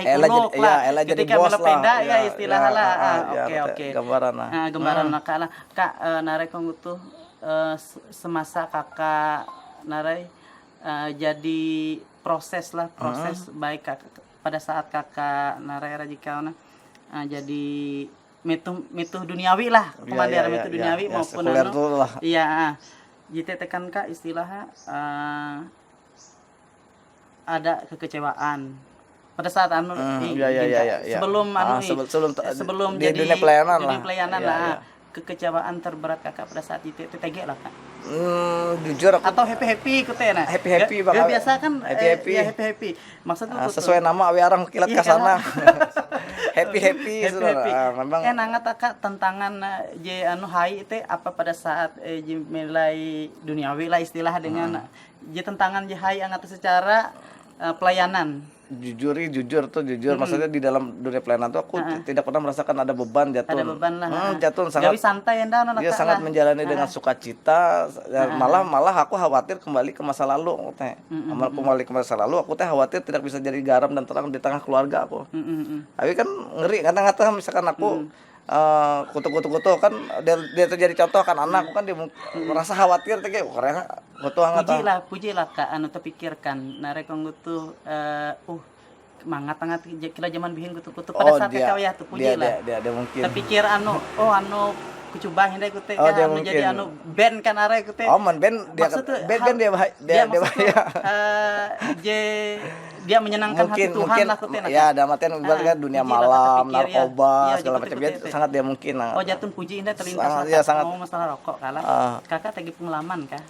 [SPEAKER 2] Ela
[SPEAKER 1] ikonok
[SPEAKER 2] jadi-
[SPEAKER 1] lah.
[SPEAKER 2] ya, ela jadi
[SPEAKER 1] Ketika
[SPEAKER 2] bos
[SPEAKER 1] melu
[SPEAKER 2] lah.
[SPEAKER 1] penda ya
[SPEAKER 2] Ya,
[SPEAKER 1] istilah
[SPEAKER 2] ya,
[SPEAKER 1] lah.
[SPEAKER 2] ya,
[SPEAKER 1] Oke
[SPEAKER 2] teh,
[SPEAKER 1] oke.
[SPEAKER 2] gambaran lah.
[SPEAKER 1] Gambaran Kak lah. Kak narai kong tuh semasa Kakak narai jadi proses baik Kakak pada saat Kakak narai rajikauna jadi mituh duniawi lah komandan mituh duniawi maupun
[SPEAKER 2] sekuler tuh lah.
[SPEAKER 1] iya jadi tekan Kak istilahnya ada kekecewaan pada saat sebelum sebelum
[SPEAKER 2] di
[SPEAKER 1] jadi
[SPEAKER 2] dunia pelayanan
[SPEAKER 1] dunia
[SPEAKER 2] lah.
[SPEAKER 1] pelayanan
[SPEAKER 2] Iya,
[SPEAKER 1] lah
[SPEAKER 2] iya.
[SPEAKER 1] kekecewaan terberat Kakak pada saat itu TTG lah Kak
[SPEAKER 2] Jujur aku
[SPEAKER 1] atau happy ku teh nah
[SPEAKER 2] Happy
[SPEAKER 1] Gak
[SPEAKER 2] bakal-
[SPEAKER 1] biasa kan
[SPEAKER 2] happy.
[SPEAKER 1] happy maksudnya tuh
[SPEAKER 2] sesuai nama awi arang kilat
[SPEAKER 1] Iya,
[SPEAKER 2] ke sana. happy saudara.
[SPEAKER 1] memang
[SPEAKER 2] Memang
[SPEAKER 1] nangat Kak tantangan je anu hai teh apa pada saat je mulai duniawi lah istilah dengan je tantangan je hai angat secara pelayanan
[SPEAKER 2] jujur maksudnya di dalam dunia pelayanan tuh aku tidak pernah merasakan ada beban jatuh.
[SPEAKER 1] ada beban lah
[SPEAKER 2] Jatuh
[SPEAKER 1] gawi
[SPEAKER 2] sangat
[SPEAKER 1] santai enda anak
[SPEAKER 2] dia sangat
[SPEAKER 1] lah.
[SPEAKER 2] menjalani dengan sukacita. Malah aku khawatir kembali ke masa lalu teh. Kembali ke masa lalu aku teh khawatir tidak bisa jadi garam dan terang di tengah keluarga aku. Tapi kan ngeri kadang-kadang misalkan aku kutu kan dia tuh jadi contoh kan anakku kan dia merasa khawatir teh karena kutu
[SPEAKER 1] puji lah Kak anu terpikirkan narek tuh mangat kira zaman bihin kutu pada saat Kakak ya tuh puji lah
[SPEAKER 2] dia mungkin
[SPEAKER 1] terpikir anu kucoba hindai ku teh
[SPEAKER 2] dia
[SPEAKER 1] anu
[SPEAKER 2] mungkin.
[SPEAKER 1] jadi anu band kan arek ku teh
[SPEAKER 2] man band dia
[SPEAKER 1] Maksudnya,
[SPEAKER 2] band dia bahaya.
[SPEAKER 1] Dia menyenangkan hati Tuhan lah ku teh
[SPEAKER 2] ya dalam artian ibaratnya dunia
[SPEAKER 1] puji lah,
[SPEAKER 2] malam
[SPEAKER 1] terpikir, ya.
[SPEAKER 2] narkoba
[SPEAKER 1] Iya,
[SPEAKER 2] segala
[SPEAKER 1] gitu,
[SPEAKER 2] macam
[SPEAKER 1] gitu,
[SPEAKER 2] dia
[SPEAKER 1] gitu.
[SPEAKER 2] sangat dia mungkin
[SPEAKER 1] Oh jatun puji indah terlintas
[SPEAKER 2] Sangat,
[SPEAKER 1] lah,
[SPEAKER 2] ya,
[SPEAKER 1] Kak.
[SPEAKER 2] sangat.
[SPEAKER 1] Mau masalah rokok kalah Kakak tegi pengalaman kah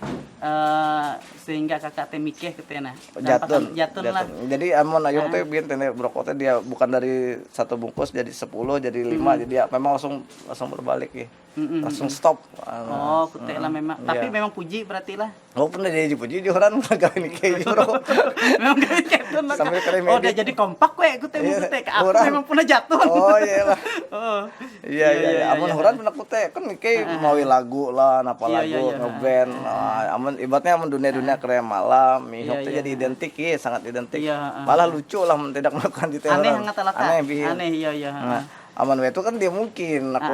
[SPEAKER 1] sehingga Kakak teh mikir ku teh nah jatun lah
[SPEAKER 2] jadi amon ayung teh biar teh brokot teh dia bukan dari satu bungkus jadi 10 jadi 5 jadi dia memang langsung berbalik ya langsung stop.
[SPEAKER 1] Oh ku teh lah memang tapi memang puji berarti lah
[SPEAKER 2] Oh pernah jadi puji di orang gawe nike juro.
[SPEAKER 1] memang kayak gitu lah, Kak.
[SPEAKER 2] Sambil keren
[SPEAKER 1] Oh
[SPEAKER 2] medit.
[SPEAKER 1] dia jadi kompak we ku teh aku
[SPEAKER 2] Orang.
[SPEAKER 1] memang pernah jatuh
[SPEAKER 2] Oh iya lah.
[SPEAKER 1] oh
[SPEAKER 2] Iya. Amun orang pernah kute kan nike mawi lagu lah, napa
[SPEAKER 1] Iya,
[SPEAKER 2] lagu
[SPEAKER 1] iya.
[SPEAKER 2] ngeband. Amun ibaratnya amun dunia keren malam, mihok teh
[SPEAKER 1] Iya,
[SPEAKER 2] jadi identik ya, sangat identik.
[SPEAKER 1] Iya,
[SPEAKER 2] Malah lucu lah mun tidak melakukan di
[SPEAKER 1] aneh
[SPEAKER 2] orang.
[SPEAKER 1] hangat lah Kak
[SPEAKER 2] Aneh bihin.
[SPEAKER 1] aneh iya
[SPEAKER 2] Nah, aman we itu kan dia mungkin aku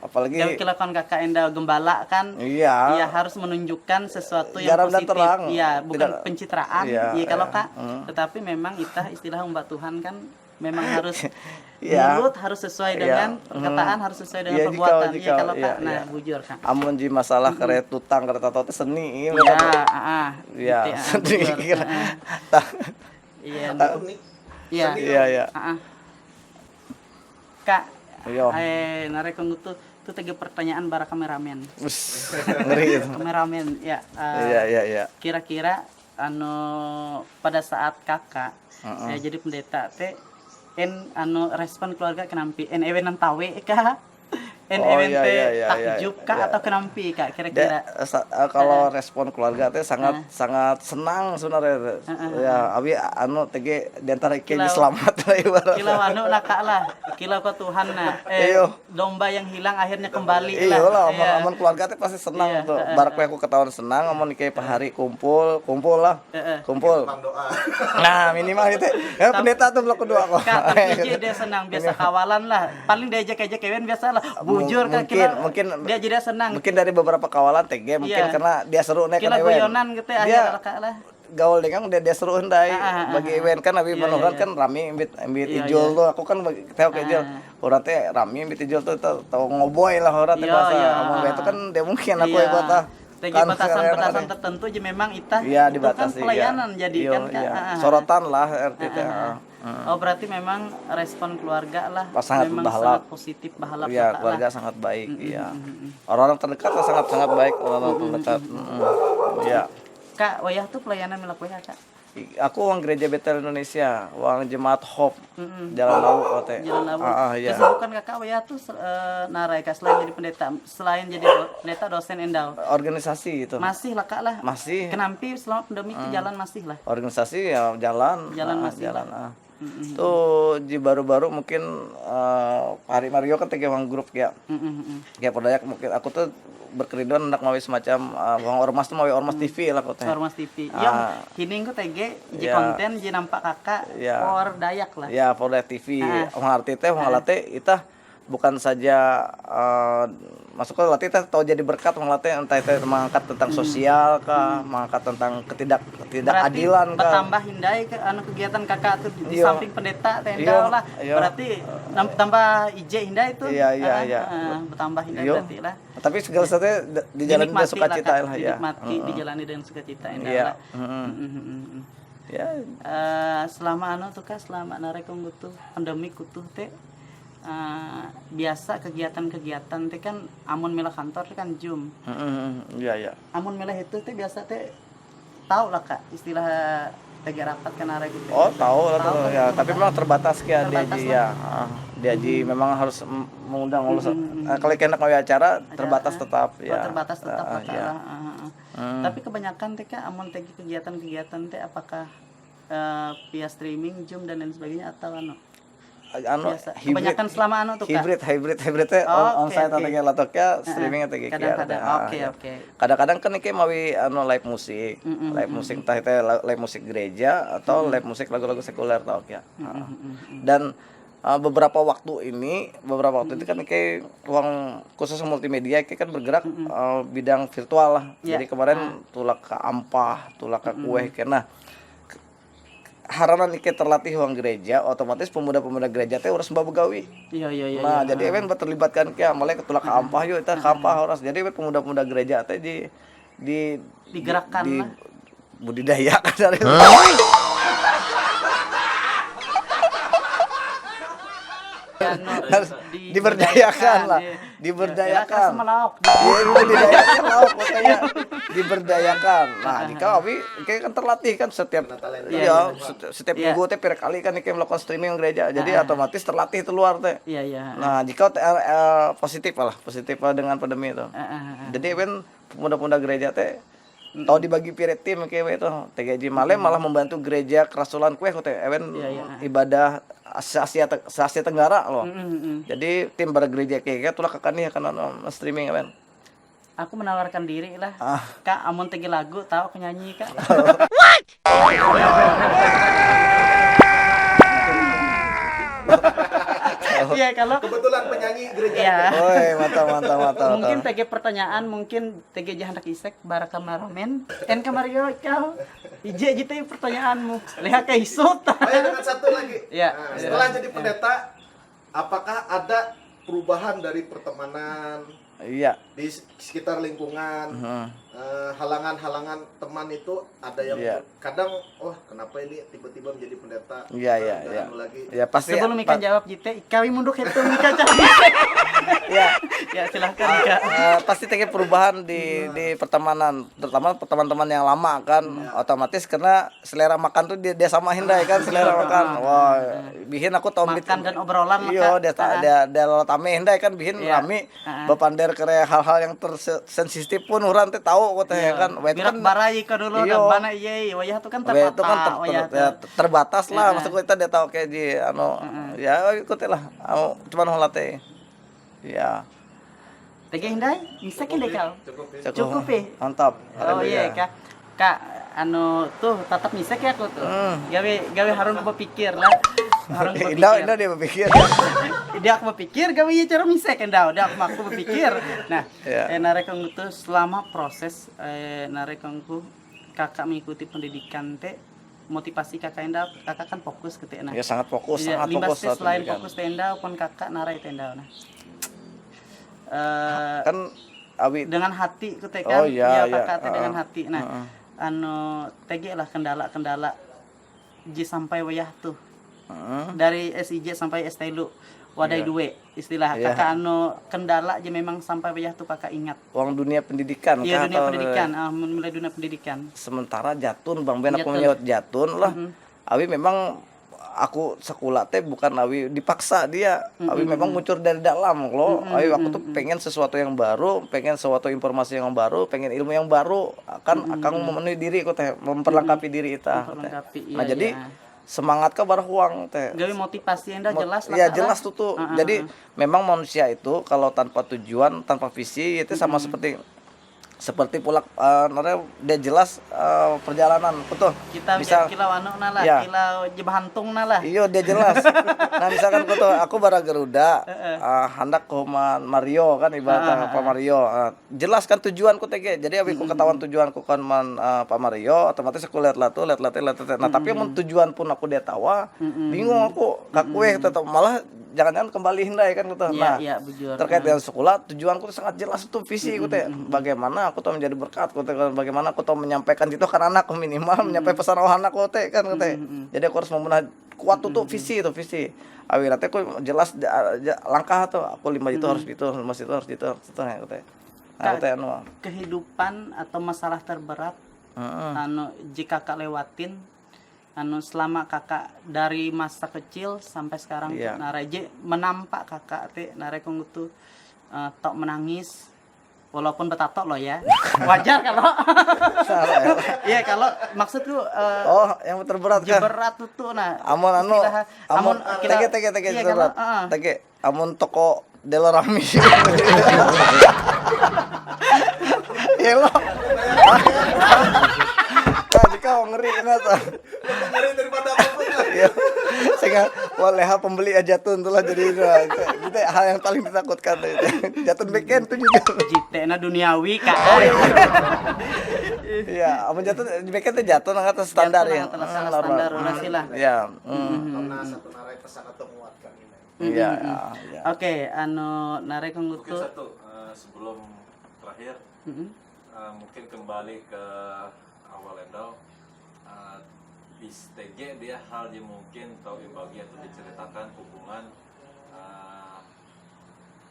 [SPEAKER 2] apalagi
[SPEAKER 1] yang kilakan Kakak Enda gembala kan
[SPEAKER 2] iya.
[SPEAKER 1] ya harus menunjukkan sesuatu yang
[SPEAKER 2] Garam dan
[SPEAKER 1] positif
[SPEAKER 2] terang.
[SPEAKER 1] ya bukan
[SPEAKER 2] Tidak-
[SPEAKER 1] pencitraan
[SPEAKER 2] Iya,
[SPEAKER 1] iya kalau
[SPEAKER 2] iya.
[SPEAKER 1] Kak tetapi memang istilah umbak Tuhan kan memang harus
[SPEAKER 2] Iya.
[SPEAKER 1] mulut harus sesuai dengan perkataan harus sesuai dengan
[SPEAKER 2] Iya,
[SPEAKER 1] perbuatan
[SPEAKER 2] jika-
[SPEAKER 1] iya kalau
[SPEAKER 2] iya,
[SPEAKER 1] Kak nah
[SPEAKER 2] iya.
[SPEAKER 1] bujur Kak
[SPEAKER 2] Amun ji masalah kere tutang kere tato teh seni.
[SPEAKER 1] ya
[SPEAKER 2] Iya,
[SPEAKER 1] gitu,
[SPEAKER 2] seni
[SPEAKER 1] bujur.
[SPEAKER 2] kira. Tah.
[SPEAKER 1] iya iya
[SPEAKER 2] Iya.
[SPEAKER 1] Kak
[SPEAKER 2] Iya.
[SPEAKER 1] narek tuh tega pertanyaan bara kameramen
[SPEAKER 2] Us, ngeri itu.
[SPEAKER 1] kameramen ya
[SPEAKER 2] Iya.
[SPEAKER 1] kira-kira pada saat Kakak jadi pendeta teh respon keluarga kenampi ewen tawe kah ewen
[SPEAKER 2] iya,
[SPEAKER 1] teh
[SPEAKER 2] iya, iya,
[SPEAKER 1] takjub kah
[SPEAKER 2] iya.
[SPEAKER 1] atau kenampi Kak kira-kira
[SPEAKER 2] Kalau respon keluarga teh sangat senang sebenarnya. Ya, abi tege di antara
[SPEAKER 1] Kilau.
[SPEAKER 2] selamat lah ibaratnya.
[SPEAKER 1] kilau Kak lah kilau ke Tuhan nah
[SPEAKER 2] Iyo.
[SPEAKER 1] domba yang hilang akhirnya kembali
[SPEAKER 2] Iya lah,
[SPEAKER 1] Iya.
[SPEAKER 2] aman keluarga teh pasti senang
[SPEAKER 1] Iya,
[SPEAKER 2] tuh. Barak aku ketahuan senang, aman kayak pahari kumpul lah. Kumpul. Nah, minimal itu. Ya pendeta tuh blok kedua kok.
[SPEAKER 1] Kak, tapi dia senang biasa kawalan lah. Paling diajak kewen biasa lah. Bujur Kak
[SPEAKER 2] mungkin
[SPEAKER 1] dia jadi senang.
[SPEAKER 2] Mungkin dari beberapa kawalan TG mungkin
[SPEAKER 1] Iya.
[SPEAKER 2] karena dia seru nih
[SPEAKER 1] Kila
[SPEAKER 2] kan event.
[SPEAKER 1] guyonan gitu
[SPEAKER 2] Dia
[SPEAKER 1] akhirnya Kak lah.
[SPEAKER 2] gaul dengan dia seru hendai bagi event kan abi
[SPEAKER 1] Iya,
[SPEAKER 2] manoran
[SPEAKER 1] iya.
[SPEAKER 2] kan rame imbit
[SPEAKER 1] Iya,
[SPEAKER 2] ijol
[SPEAKER 1] iya.
[SPEAKER 2] tuh aku kan tahu ke ijol orang teh rame imbit ijol tuh tahu ngoboy lah orang teh
[SPEAKER 1] Iya,
[SPEAKER 2] bahasa
[SPEAKER 1] iya.
[SPEAKER 2] amun itu kan dia mungkin aku
[SPEAKER 1] Iya.
[SPEAKER 2] ibarat ah.
[SPEAKER 1] Tegi
[SPEAKER 2] Kan
[SPEAKER 1] batasan-batasan
[SPEAKER 2] sekarang-
[SPEAKER 1] tertentu aja memang itah
[SPEAKER 2] Iya
[SPEAKER 1] itu kan
[SPEAKER 2] dibatasi
[SPEAKER 1] pelayanan
[SPEAKER 2] iya.
[SPEAKER 1] jadi
[SPEAKER 2] Iya,
[SPEAKER 1] kan Kak.
[SPEAKER 2] iya. Sorotan lah RT teh.
[SPEAKER 1] Oh berarti memang respon keluarga lah
[SPEAKER 2] Sangat
[SPEAKER 1] memang
[SPEAKER 2] bahalap.
[SPEAKER 1] sangat positif bahalap
[SPEAKER 2] Iya,
[SPEAKER 1] Kak
[SPEAKER 2] keluarga
[SPEAKER 1] lah.
[SPEAKER 2] sangat baik, iya. Orang-orang terdekat lah sangat baik, orang-orang terdekat. Iya.
[SPEAKER 1] Kak, wayah tuh pelayanan melakukan Kak.
[SPEAKER 2] Aku uang gereja Betel Indonesia, uang jemaat Hope, Jalan Lawu teh.
[SPEAKER 1] Jalan Lawu.
[SPEAKER 2] Iya.
[SPEAKER 1] Kesibukan Kakak wayah tuh narai Kak selain jadi pendeta, selain jadi pendeta dosen endau.
[SPEAKER 2] Organisasi itu.
[SPEAKER 1] Masih lah Kak lah.
[SPEAKER 2] Masih.
[SPEAKER 1] Kenampi selama pandemi itu jalan masih lah.
[SPEAKER 2] Organisasi ya jalan.
[SPEAKER 1] Jalan masih
[SPEAKER 2] jalan.
[SPEAKER 1] lah.
[SPEAKER 2] Tuh di baru-baru mungkin hari Mario kan tege wang grup ya. Kayak Podayak mungkin aku tuh berkerinduan hendak mawi semacam wang ormas tuh mawi ormas TV lah kok teh.
[SPEAKER 1] Ormas TV. Yang hining ku tege ji konten ji nampak kakak por Dayak lah.
[SPEAKER 2] Ya, Podayak TV. Wang arti teh wang latih itah bukan saja masuk ke latih teh tahu jadi berkat wang latih entah itu mengangkat tentang sosial kah, mengangkat tentang ketidakadilan kah.
[SPEAKER 1] Bertambah hindai ke anu kegiatan kakak tuh di
[SPEAKER 2] Iya.
[SPEAKER 1] samping pendeta tenda
[SPEAKER 2] Iya,
[SPEAKER 1] lah.
[SPEAKER 2] iya.
[SPEAKER 1] Berarti tambah ije hindai itu.
[SPEAKER 2] Iya.
[SPEAKER 1] Bertambah hindai
[SPEAKER 2] Iya.
[SPEAKER 1] berarti lah.
[SPEAKER 2] Tapi segala sesuatu dijalani dengan sukacita lah ya.
[SPEAKER 1] Dinikmati, dijalani dengan sukacita indah
[SPEAKER 2] Iya.
[SPEAKER 1] lah.
[SPEAKER 2] Ya,
[SPEAKER 1] Selama anu tuh Kak, selama narek kutu pandemi kutu teh biasa kegiatan-kegiatan teh kan amun milah kantor teh kan Zoom.
[SPEAKER 2] iya.
[SPEAKER 1] Amun milah itu teh biasa teh tahu lah Kak istilah tege rapat kan narek gitu.
[SPEAKER 2] Oh, tahu lah tuh
[SPEAKER 1] kan?
[SPEAKER 2] ya, tapi memang terbatas ya dia
[SPEAKER 1] Terbatas
[SPEAKER 2] ji
[SPEAKER 1] lah.
[SPEAKER 2] ya. Dia ji memang harus mengundang kalau kena ngawi acara terbatas tetap ya.
[SPEAKER 1] Terbatas tetap Kak.
[SPEAKER 2] ya.
[SPEAKER 1] Tapi kebanyakan teh Kak amun tege kegiatan-kegiatan teh apakah via streaming, Zoom dan lain sebagainya atau anu?
[SPEAKER 2] Anu
[SPEAKER 1] Biasa. Kebanyakan selama anu tuh Kak.
[SPEAKER 2] hybrid teh on site atau kayak latoknya streaming atau kayak
[SPEAKER 1] Kadang-kadang. Oke.
[SPEAKER 2] Kadang-kadang kan iki mawi anu live musik entah itu live musik gereja atau live musik lagu-lagu sekuler tau ya. Dan beberapa waktu itu kan kayak uang khusus multimedia kayak kan bergerak bidang virtual lah. Jadi kemarin tulak ke ampah, tulak ke kue kena haranan iki terlatih uang gereja, otomatis pemuda-pemuda gereja teh urus mbak begawi.
[SPEAKER 1] Iya.
[SPEAKER 2] Nah, jadi event terlibatkan kia mulai ketulak ke ampah yuk kita kampah horas. Jadi pemuda-pemuda gereja teh
[SPEAKER 1] digerakkan lah.
[SPEAKER 2] budidayakan dari diberdayakan lah, diberdayakan. Diberdayakan. Nah, jika kami kayak kan terlatih kan setiap setiap minggu teh per kali kan kayak melakukan streaming gereja. Jadi otomatis terlatih keluar teh.
[SPEAKER 1] Iya.
[SPEAKER 2] Nah, jika positif lah dengan pandemi itu. Jadi kan pemuda-pemuda gereja teh tahu dibagi piret tim kayak itu. TGJ Malem malah membantu gereja Kerasulan kue teh ibadah Asia Tenggara loh. Jadi tim pada gereja kayak tulah kakak nih akan streaming kan.
[SPEAKER 1] Aku menawarkan diri lah. Kak, amun tegi lagu tahu penyanyi Kak. Iya kalau
[SPEAKER 4] kebetulan penyanyi gereja.
[SPEAKER 1] Iya.
[SPEAKER 2] Oi, mantap.
[SPEAKER 1] Mungkin TG pertanyaan mungkin TG jahandak isek baraka maromen en kamario kau. Ije gitu pertanyaanmu. Lihat ke isut.
[SPEAKER 4] Ayo dengan satu lagi.
[SPEAKER 1] Iya.
[SPEAKER 4] Nah, setelah jadi pendeta, apakah ada perubahan dari pertemanan
[SPEAKER 2] Iya.
[SPEAKER 4] di sekitar lingkungan? Halangan-halangan teman itu ada yang kadang kenapa ini tiba-tiba menjadi pendeta?
[SPEAKER 2] Iya.
[SPEAKER 4] Anu lagi.
[SPEAKER 2] Ya pasti.
[SPEAKER 1] Sebelum Mika jawab jite, kami mundur itu Mika jawab.
[SPEAKER 2] Ya.
[SPEAKER 1] Ya silahkan Mika.
[SPEAKER 2] Pasti TG perubahan di pertemanan, terutama teman-teman yang lama kan, otomatis karena selera makan tuh dia sama Hindai kan selera makan. Wah, bihin aku tahu
[SPEAKER 1] Makan dan obrolan
[SPEAKER 2] iya, dia tame Hindai kan bihin rami bepander kere hal-hal yang tersensitif pun urang teh tahu kok teh kan. Wah, itu
[SPEAKER 1] Birak
[SPEAKER 2] kan
[SPEAKER 1] barai ke dulu dan mana ieu wayah itu kan
[SPEAKER 2] wah, itu kan terbatas lah, maksud kita dia tahu kayak di ya ikut lah. Cuman hola teh. Ya.
[SPEAKER 1] TG Hindai, bisa Hindai kau. Cukup
[SPEAKER 2] Mantap.
[SPEAKER 1] Oh iya Kak. Kak tuh tatap misek ya aku tuh. Gawe harun berpikir lah. Harun berpikir.
[SPEAKER 2] Indah dia berpikir.
[SPEAKER 1] Dia aku berpikir gawe ieu cara misek endah. Udah aku berpikir. Nah, narek tuh selama proses narek kakak mengikuti pendidikan teh motivasi kakak endah, kakak kan fokus ke teh.
[SPEAKER 2] Ya sangat fokus,
[SPEAKER 1] sangat fokus. Selain
[SPEAKER 2] pendidikan.
[SPEAKER 1] fokus tenda pun kakak narai tenda nah.
[SPEAKER 2] Kan awi
[SPEAKER 1] dengan hati ku teh kan kakak teh dengan hati. Nah, tege lah kendala-kendala ji sampai wayah tuh. Dari SIJ sampai S3 wadai duwe istilah kakak kendala aja memang sampai wayah tuh kakak ingat.
[SPEAKER 2] Uang dunia pendidikan
[SPEAKER 1] iya, dunia pendidikan, mulai dunia pendidikan.
[SPEAKER 2] Sementara jatun Bang Ben aku menyebut jatun lah. Awi memang aku sekolah teh bukan awi dipaksa dia. Awi memang muncul dari dalam loh. Awi aku tuh pengen sesuatu yang baru, pengen sesuatu informasi yang baru, pengen ilmu yang baru. Akan memenuhi diri aku teh, memperlengkapi diri kita. Nah, jadi semangat ka barahuang teh.
[SPEAKER 1] gawe motivasi yang dah jelas lah
[SPEAKER 2] Ya
[SPEAKER 1] Kak,
[SPEAKER 2] jelas
[SPEAKER 1] lah.
[SPEAKER 2] tuh tuh. Jadi memang manusia itu kalau tanpa tujuan, tanpa visi itu sama seperti pula dia jelas perjalanan betul.
[SPEAKER 1] Kita
[SPEAKER 2] bisa
[SPEAKER 1] kila anu nalah,
[SPEAKER 2] Ya.
[SPEAKER 1] kila jebahantung nalah.
[SPEAKER 2] Iya dia jelas. Nah misalkan aku bara Garuda, hendak ke Mario kan ibaratnya Pak Mario. Jelas kan tujuanku teh. Jadi aku ketahuan tujuanku kan Pak Mario, otomatis aku lihat. Nah tapi mun tujuan pun aku dia tawa, bingung aku kakue tetap malah jangan-jangan kembali hindai kan gitu.
[SPEAKER 1] Iya,
[SPEAKER 2] Nah
[SPEAKER 1] iya, bujur.
[SPEAKER 2] terkait dengan sekolah tujuanku sangat jelas itu visi aku teh. Bagaimana aku tahu menjadi berkat aku teh, bagaimana aku tahu menyampaikan itu kan anak minimal menyampaikan pesan roh anak aku teh kan teh. Jadi aku harus memenuhi kuat tuh visi itu visi. Awalnya teh aku jelas langkah tuh aku 5 itu harus gitu, 5 itu harus gitu aku teh. Nah, aku teh anu.
[SPEAKER 1] Kehidupan atau masalah terberat anu jika Kak lewatin anu selama Kakak dari masa kecil sampai sekarang
[SPEAKER 2] Iya.
[SPEAKER 1] nareje menampak Kakak teh nare tuh tok menangis walaupun betatok loh ya. Wajar kalau
[SPEAKER 2] Salah ya.
[SPEAKER 1] iya kalau maksudku
[SPEAKER 2] Oh, yang terberat kan.
[SPEAKER 1] berat tuh nah
[SPEAKER 2] Amun anu,
[SPEAKER 1] istilah-
[SPEAKER 2] amun
[SPEAKER 1] kira-
[SPEAKER 2] tege
[SPEAKER 1] iya,
[SPEAKER 2] terberat.
[SPEAKER 1] kalau,
[SPEAKER 2] Tege amun toko Delorami. Hello. Tadi kau ngeri kan tuh.
[SPEAKER 4] Ngeri daripada apapun lah.
[SPEAKER 2] Iya. Sehingga waleha pembeli jatun tuh lah jadi itu hal yang paling ditakutkan tuh. Jatun beken tuh juga.
[SPEAKER 1] jitena duniawi Kak.
[SPEAKER 2] Iya, amun jatun beken tuh jatun atas standar ya.
[SPEAKER 1] Jatun atas standar ulah sila.
[SPEAKER 2] Iya.
[SPEAKER 4] Karena satu narai pesan atau menguatkan ini.
[SPEAKER 2] Iya, iya.
[SPEAKER 1] Oke, anu nare
[SPEAKER 5] Mungkin
[SPEAKER 1] tuh
[SPEAKER 5] satu sebelum terakhir mungkin kembali ke awal endal di STG dia hal yang mungkin tahu dibagi atau diceritakan hubungan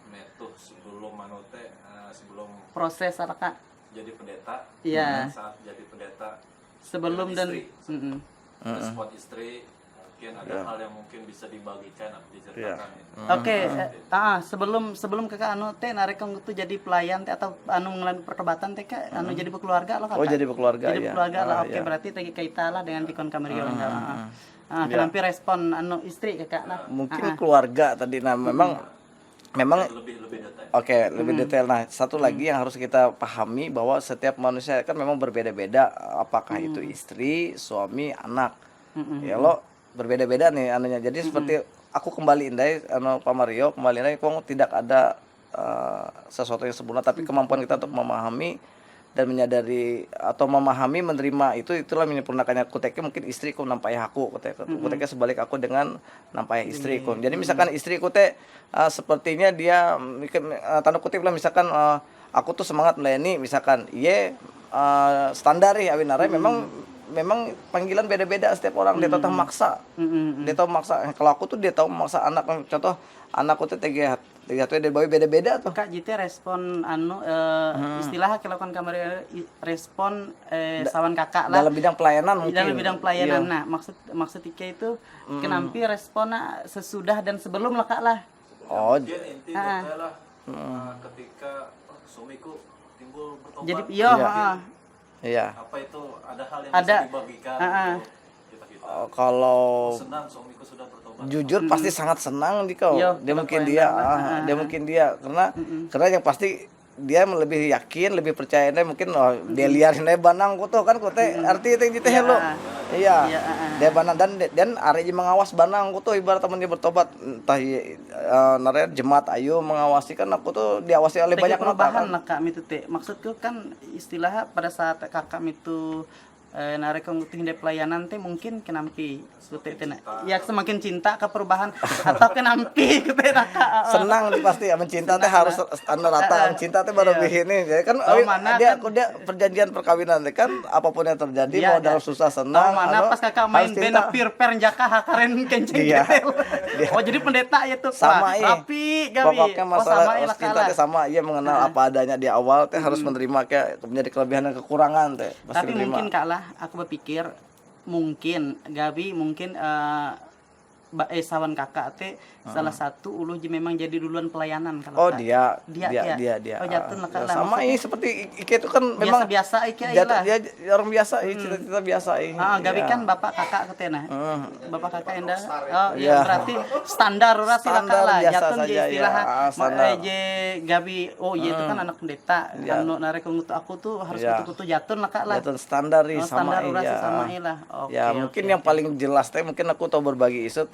[SPEAKER 5] metuh sebelum manute sebelum
[SPEAKER 1] proses Kak.
[SPEAKER 5] jadi pendeta.
[SPEAKER 1] Iya.
[SPEAKER 5] Saat jadi pendeta
[SPEAKER 1] Sebelum dan
[SPEAKER 5] istri, spot istri mungkin ada hal yang mungkin bisa dibagikan atau diceritakan ya.
[SPEAKER 1] Oke, sebelum Kakak anu teh narek tuh jadi pelayan teh atau anu ngelambi pertobatan teh Kak anu jadi berkeluarga lo Kakak.
[SPEAKER 2] Oh, jadi berkeluarga,
[SPEAKER 1] Jadi
[SPEAKER 2] ya.
[SPEAKER 1] berkeluarga lah. Oke,
[SPEAKER 2] Iya.
[SPEAKER 1] berarti teh kaita lah dengan Pikon Kamerio kenapa respon anu istri Kakak lah.
[SPEAKER 2] Mungkin keluarga tadi nah memang
[SPEAKER 5] Lebih detail.
[SPEAKER 2] oke, lebih detail. Nah, satu lagi yang harus kita pahami bahwa setiap manusia kan memang berbeda-beda, apakah itu istri, suami, anak. Ya lo berbeda-beda nih anunya. Jadi seperti aku kembali indai anu Pak Mario, kembali indai kok tidak ada sesuatu yang sempurna, tapi kemampuan kita untuk memahami dan menyadari atau memahami menerima itulah menyempurnakannya kuteke mungkin istriku nampai aku kuteke sebalik aku dengan nampai istriku. Jadi misalkan istriku teh sepertinya dia tanda kutip lah misalkan aku tuh semangat melayani misalkan standar ya awinare memang panggilan beda-beda setiap orang. Dia tahu maksa. Dia tahu maksa. Kalau aku tuh dia tahu maksa anak, contoh anakku tuh tiga tuh dia bawa beda-beda tuh.
[SPEAKER 1] Kak JT respon anu istilah kilakan kamar respon sawan Kakak lah
[SPEAKER 2] Dalam bidang pelayanan mungkin.
[SPEAKER 1] dalam bidang pelayanan.
[SPEAKER 2] Iya.
[SPEAKER 1] Nah, maksud Ika itu kenampi respona sesudah dan sebelum lah Kak lah.
[SPEAKER 2] Oh,
[SPEAKER 5] Mungkin inti detail lah ketika suamiku timbul bertobat.
[SPEAKER 1] Jadi
[SPEAKER 2] iya.
[SPEAKER 5] Apa itu ada hal yang
[SPEAKER 1] Ada.
[SPEAKER 5] bisa dibagikan kita
[SPEAKER 2] Kalau
[SPEAKER 5] senang suamiku sudah bertobat.
[SPEAKER 2] jujur pasti sangat senang di kau.
[SPEAKER 1] Iya,
[SPEAKER 2] Dia
[SPEAKER 1] kalau
[SPEAKER 2] mungkin
[SPEAKER 1] pelayanan,
[SPEAKER 2] dia mungkin dia karena yang pasti dia lebih yakin, lebih percaya deh mungkin dia liarin deh banang kutu kan kute arti itu gitu lo. Iya. Dia banang dan arek mengawas banang kutu ibarat teman dia bertobat entah nare jemaat ayo mengawasi kan aku tuh diawasi oleh banyak mata
[SPEAKER 1] perubahan
[SPEAKER 2] kan.
[SPEAKER 1] lah Kak itu teh. Maksudku kan istilah pada saat Kakak itu narek hindai pelayanan teh mungkin kenampi kute teh ya semakin cinta ke perubahan atau kenampi kute Kak.
[SPEAKER 2] Senang dia pasti mencinta teh harus anu rata mencinta teh baru begini jadi kan
[SPEAKER 1] mana
[SPEAKER 2] dia
[SPEAKER 1] kan-
[SPEAKER 2] perjanjian perkawinan teh kan apapun yang terjadi
[SPEAKER 1] Iya,
[SPEAKER 2] mau dalam susah senang
[SPEAKER 1] mana
[SPEAKER 2] anu,
[SPEAKER 1] pas Kakak main
[SPEAKER 2] harus
[SPEAKER 1] band
[SPEAKER 2] cinta.
[SPEAKER 1] pirper jaka hakaren kenceng
[SPEAKER 2] Iya.
[SPEAKER 1] gitu.
[SPEAKER 2] Dia-
[SPEAKER 1] Oh jadi pendeta ya tuh.
[SPEAKER 2] sama
[SPEAKER 1] Wah, rapi gawi.
[SPEAKER 2] pokoknya masalah
[SPEAKER 1] sama
[SPEAKER 2] harus cinta teh sama ia mengenal apa adanya di awal teh harus menerima kayak menjadi kelebihan dan kekurangan teh pasti
[SPEAKER 1] Tapi
[SPEAKER 2] menerima.
[SPEAKER 1] mungkin Kak lah aku berpikir mungkin Gabi mungkin sawan Kakak teh salah satu uluh je memang jadi duluan pelayanan
[SPEAKER 2] Oh,
[SPEAKER 1] kalau Kak.
[SPEAKER 2] dia. Oh,
[SPEAKER 1] Oh, jatun lah Kak lah.
[SPEAKER 2] sama
[SPEAKER 1] Maksudnya
[SPEAKER 2] seperti Ike itu kan memang
[SPEAKER 1] biasa-biasa Ike
[SPEAKER 2] jatuh,
[SPEAKER 1] lah.
[SPEAKER 2] dia orang biasa, cita-cita biasa.
[SPEAKER 1] Gabi
[SPEAKER 2] Iya.
[SPEAKER 1] kan bapak kakak ketena. Bapak kakak endah. Oh
[SPEAKER 2] Iya.
[SPEAKER 1] iya berarti standar ora sih
[SPEAKER 2] Standar
[SPEAKER 1] lah.
[SPEAKER 2] biasa
[SPEAKER 1] Jatun je
[SPEAKER 2] saja,
[SPEAKER 1] istilah.
[SPEAKER 2] ya. Standar.
[SPEAKER 1] Je Gabi oh iya itu kan anak pendeta.
[SPEAKER 2] Iya.
[SPEAKER 1] Anu narek ngutu aku tuh harus
[SPEAKER 2] Iya.
[SPEAKER 1] kutu-kutu jatun lah Kak lah.
[SPEAKER 2] Jatuh standar
[SPEAKER 1] Oh,
[SPEAKER 2] sama
[SPEAKER 1] standar ora
[SPEAKER 2] iya.
[SPEAKER 1] sih sama lah. Oke.
[SPEAKER 2] Ya mungkin yang paling jelas teh mungkin aku tahu berbagi isut.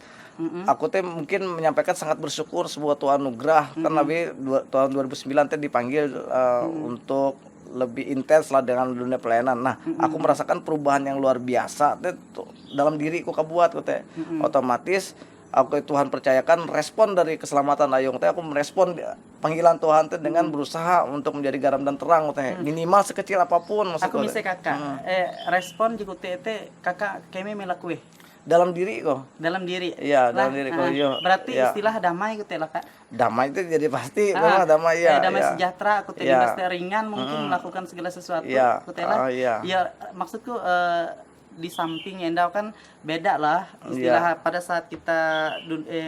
[SPEAKER 2] Aku teh mungkin menyampaikan sangat bersyukur sebuah Tuhan anugerah kan Nabi tahun 2009 teh dipanggil untuk lebih intens lah dengan dunia pelayanan. Nah, aku merasakan perubahan yang luar biasa teh dalam diriku kabuat teh. Otomatis aku Tuhan percayakan respon dari keselamatan Ayung teh aku merespon panggilan Tuhan teh dengan berusaha untuk menjadi garam dan terang teh minimal sekecil apapun
[SPEAKER 1] Aku
[SPEAKER 2] maksudku
[SPEAKER 1] bisa
[SPEAKER 2] teh.
[SPEAKER 1] kakak. Respon jika tete kakak kami melakui
[SPEAKER 2] Dalam diri kok.
[SPEAKER 1] dalam diri.
[SPEAKER 2] Iya, dalam
[SPEAKER 1] Lah,
[SPEAKER 2] diri kok, iya.
[SPEAKER 1] Berarti
[SPEAKER 2] Iya.
[SPEAKER 1] istilah damai gitu lah Kak.
[SPEAKER 2] Damai itu jadi pasti memang damai ya.
[SPEAKER 1] damai
[SPEAKER 2] ya.
[SPEAKER 1] sejahtera, aku
[SPEAKER 2] Iya.
[SPEAKER 1] ringan mungkin melakukan segala sesuatu.
[SPEAKER 2] Iya.
[SPEAKER 1] Aku tela.
[SPEAKER 2] Iya.
[SPEAKER 1] Ya maksudku di samping Endau kan beda lah istilah pada saat kita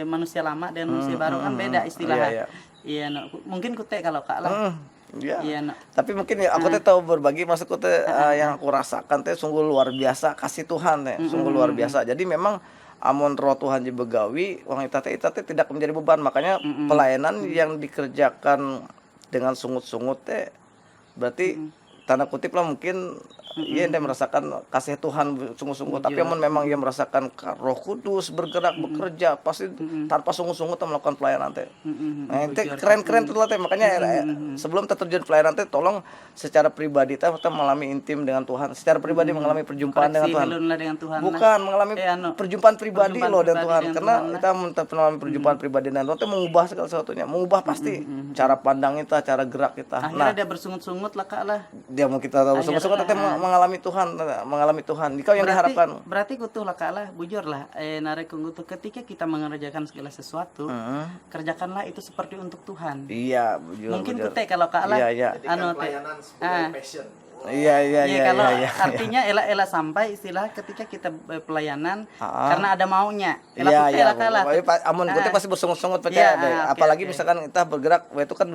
[SPEAKER 1] manusia lama dan manusia baru kan beda istilah.
[SPEAKER 2] Iya,
[SPEAKER 1] Iya, mungkin kute kalau Kak lah.
[SPEAKER 2] Iya.
[SPEAKER 1] Iya,
[SPEAKER 2] Tapi mungkin ya aku teh tahu berbagi maksudku teh yang aku rasakan teh sungguh luar biasa kasih Tuhan teh, sungguh luar biasa. Jadi memang amun roh Tuhan je begawi, wong kita teh tidak menjadi beban. Makanya pelayanan yang dikerjakan dengan sungut-sungut teh berarti tanda kutip lah mungkin ia dia merasakan kasih Tuhan sungguh-sungguh. Tapi amun memang ia merasakan Roh Kudus bergerak bekerja pasti tanpa sungguh-sungguh teh melakukan pelayanan teh. Nah, itu keren-keren tuh lah teh. Makanya sebelum terjun pelayanan teh tolong secara pribadi teh mengalami intim dengan Tuhan. Secara pribadi mengalami perjumpaan dengan Tuhan.
[SPEAKER 1] dengan Tuhan.
[SPEAKER 2] Bukan mengalami perjumpaan pribadi
[SPEAKER 1] perjumpaan
[SPEAKER 2] loh dengan
[SPEAKER 1] pribadi
[SPEAKER 2] Tuhan.
[SPEAKER 1] dengan
[SPEAKER 2] Karena
[SPEAKER 1] Tuhan,
[SPEAKER 2] kita mengalami perjumpaan pribadi dengan Tuhan itu mengubah segala sesuatunya. Mengubah pasti cara pandang kita, cara gerak kita.
[SPEAKER 1] Akhirnya dia bersungut-sungut lah Kak lah.
[SPEAKER 2] Dia mau kita tahu sungguh-sungguh teteh mengalami Tuhan. Kau yang diharapkan.
[SPEAKER 1] Berarti kutuh lah Kak lah, bujur lah. Narek kutuh ketika kita mengerjakan segala sesuatu, kerjakanlah itu seperti untuk Tuhan.
[SPEAKER 2] Iya, bujur.
[SPEAKER 1] Mungkin kute kalau Kak lah.
[SPEAKER 2] Iya.
[SPEAKER 4] Jadikan
[SPEAKER 1] Anu teh.
[SPEAKER 4] pelayanan sebagai passion.
[SPEAKER 2] Iya.
[SPEAKER 1] Kalau artinya ela sampai istilah ketika kita pelayanan karena ada maunya. Ela
[SPEAKER 2] Iya,
[SPEAKER 1] kute
[SPEAKER 2] iya.
[SPEAKER 1] lah Kak lah.
[SPEAKER 2] Amun kute pasti bersungut-sungut percaya
[SPEAKER 1] Iya,
[SPEAKER 2] deh.
[SPEAKER 1] oke,
[SPEAKER 2] Apalagi
[SPEAKER 1] oke.
[SPEAKER 2] misalkan kita bergerak, itu kan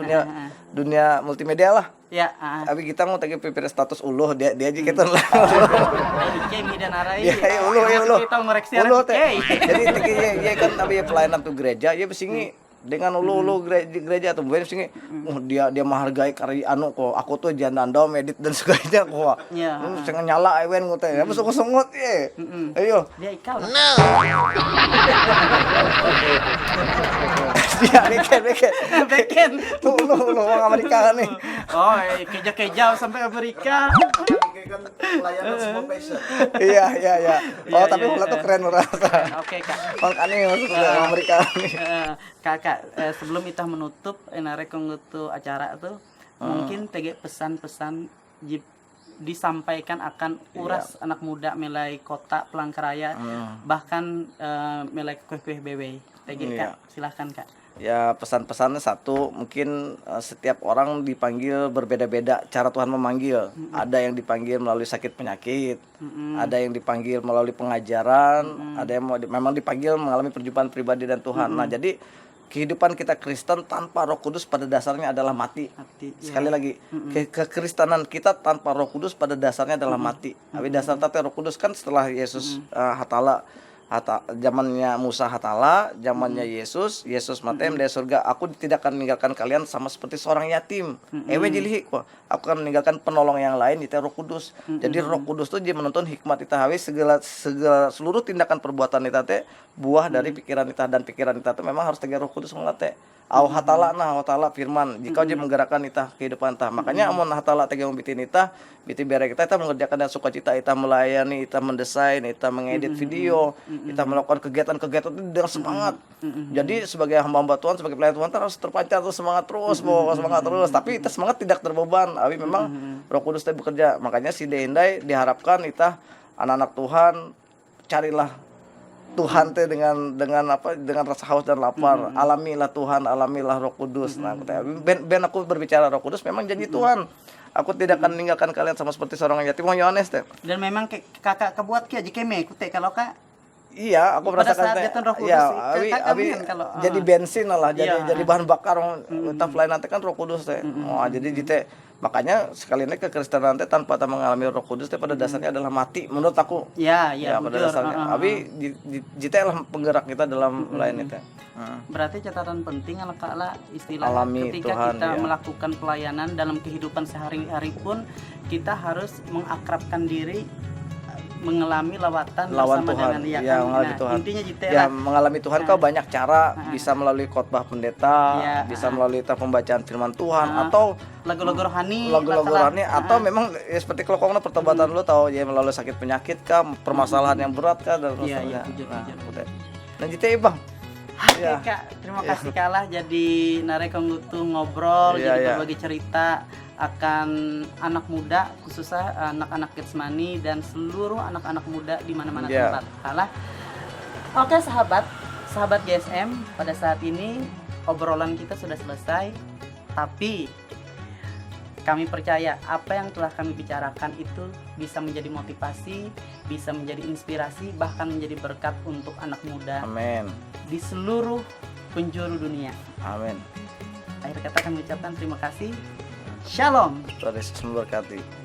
[SPEAKER 2] dunia multimedia lah.
[SPEAKER 1] Ya,
[SPEAKER 2] Tapi kita mau tagi pipir status uluh dia aja kita lah.
[SPEAKER 1] Ike dan arai.
[SPEAKER 2] Iya, uluh.
[SPEAKER 1] Kita ngoreksi
[SPEAKER 2] Uluh teh.
[SPEAKER 1] Ike.
[SPEAKER 2] Jadi dia kan tapi pelayanan tuh gereja, dia besingi dengan ulu gereja tuh gue besingi dia menghargai karya anu kok aku tuh jangan medit dan sebagainya kok.
[SPEAKER 1] Iya.
[SPEAKER 2] Jangan nyala ewen teh. Ya sungut-sungut ye. Ayo.
[SPEAKER 1] Dia ikal.
[SPEAKER 2] Dia beken.
[SPEAKER 1] Beken.
[SPEAKER 2] Tuh ulu orang Amerika nih.
[SPEAKER 1] Oh, keja-keja sampai Amerika.
[SPEAKER 4] Ini kan pelayanan semua passion.
[SPEAKER 2] Iya. Oh, tapi
[SPEAKER 1] iya,
[SPEAKER 2] ulah tuh keren merasa.
[SPEAKER 1] Oke, Kak.
[SPEAKER 2] Orang aneh maksud orang Amerika nih.
[SPEAKER 1] Kakak, sebelum kita menutup narek ngutu acara tuh, mungkin tege pesan-pesan disampaikan akan uras anak muda melai kota Palangkaraya, bahkan melai kue-kue BW. Tege Kak, silahkan Kak.
[SPEAKER 2] Ya pesan-pesannya satu, mungkin setiap orang dipanggil berbeda-beda cara Tuhan memanggil. Ada yang dipanggil melalui sakit penyakit, ada yang dipanggil melalui pengajaran, ada yang memang dipanggil mengalami perjumpaan pribadi dan Tuhan. Nah jadi kehidupan kita Kristen tanpa Roh Kudus pada dasarnya adalah mati. Sekali lagi, kekristenan kita tanpa Roh Kudus pada dasarnya adalah mati. Tapi dasar tata Roh Kudus kan setelah Yesus hatala zamannya Musa hatala, zamannya Yesus matem dari surga, aku tidak akan meninggalkan kalian sama seperti seorang yatim. Ewe jilihi kok. Aku akan meninggalkan penolong yang lain itu Roh Kudus. Jadi Roh Kudus tuh dia menuntun hikmat kita hawi segala seluruh tindakan perbuatan kita teh buah dari pikiran kita, dan pikiran kita tuh memang harus tegar Roh Kudus ngelate. Au hatala firman, jika dia menggerakkan kita kehidupan kita. Makanya amun hatala tege membitin kita, biti bere kita mengerjakan dengan sukacita, kita melayani, kita mendesain, kita mengedit video, kita melakukan kegiatan-kegiatan itu dengan semangat. Jadi sebagai hamba-hamba Tuhan, sebagai pelayan Tuhan harus terpancar terus semangat terus, semangat terus. Tapi kita semangat tidak terbeban. Tapi memang Roh Kudus teh bekerja. Makanya si Deindai diharapkan kita anak-anak Tuhan carilah Tuhan teh dengan rasa haus dan lapar. Alamilah Tuhan, alamilah Roh Kudus. Nah, ben aku berbicara Roh Kudus memang janji Tuhan. Aku tidak akan meninggalkan kalian sama seperti seorang yatim. Yohanes teh.
[SPEAKER 1] Dan memang kakak kebuat kia jika me kute kalau Kak
[SPEAKER 2] Iya, aku
[SPEAKER 1] Pada
[SPEAKER 2] merasakan
[SPEAKER 1] saat
[SPEAKER 2] teh.
[SPEAKER 1] jatuh Roh Kudus,
[SPEAKER 2] Ya,
[SPEAKER 1] kami kan kalau
[SPEAKER 2] jadi bensin lah,
[SPEAKER 1] Iya.
[SPEAKER 2] jadi bahan bakar entah lain nanti kan Roh Kudus teh. Oh, jadi teh makanya sekali ini kekristenan teh tanpa kita mengalami Roh Kudus teh pada dasarnya adalah mati menurut aku.
[SPEAKER 1] ya
[SPEAKER 2] Ya, pada
[SPEAKER 1] bujur.
[SPEAKER 2] dasarnya. Tapi jite lah penggerak kita dalam lain itu.
[SPEAKER 1] Berarti catatan penting ala istilah
[SPEAKER 2] Alami
[SPEAKER 1] ketika
[SPEAKER 2] Tuhan,
[SPEAKER 1] kita
[SPEAKER 2] ya.
[SPEAKER 1] melakukan pelayanan dalam kehidupan sehari-hari pun kita harus mengakrabkan diri mengalami lawatan
[SPEAKER 2] Lawan
[SPEAKER 1] bersama
[SPEAKER 2] Tuhan.
[SPEAKER 1] dengan
[SPEAKER 2] Ya, mengalami Tuhan.
[SPEAKER 1] intinya gitu
[SPEAKER 2] Ya, mengalami Tuhan kau banyak cara, bisa melalui khotbah pendeta,
[SPEAKER 1] Ya,
[SPEAKER 2] bisa melalui pembacaan firman Tuhan
[SPEAKER 1] Ah.
[SPEAKER 2] atau
[SPEAKER 1] lagu-lagu rohani
[SPEAKER 2] lagu-lagu
[SPEAKER 1] lah.
[SPEAKER 2] rohani atau memang ya, seperti kelokongnya pertobatan lu tahu ya melalui sakit penyakit kah, permasalahan yang berat kah dan
[SPEAKER 1] Iya, iya,
[SPEAKER 2] sebagainya.
[SPEAKER 1] bujur.
[SPEAKER 2] Udah. Nah, gitu ya, Bang.
[SPEAKER 1] Oke
[SPEAKER 2] Ya.
[SPEAKER 1] Kak, terima kasih kalah jadi narek ngutu ngobrol,
[SPEAKER 2] Iya,
[SPEAKER 1] jadi
[SPEAKER 2] iya.
[SPEAKER 1] berbagi cerita akan anak muda, khususnya anak-anak Getsmani dan seluruh anak-anak muda di mana-mana
[SPEAKER 2] Iya.
[SPEAKER 1] tempat. Kalah. Oke sahabat GSM, pada saat ini obrolan kita sudah selesai, tapi kami percaya apa yang telah kami bicarakan itu bisa menjadi motivasi, bisa menjadi inspirasi, bahkan menjadi berkat untuk anak muda
[SPEAKER 2] Amin.
[SPEAKER 1] di seluruh penjuru dunia.
[SPEAKER 2] Amin.
[SPEAKER 1] Akhir kata kami ucapkan terima kasih. Shalom.
[SPEAKER 2] Tuhan Yesus memberkati.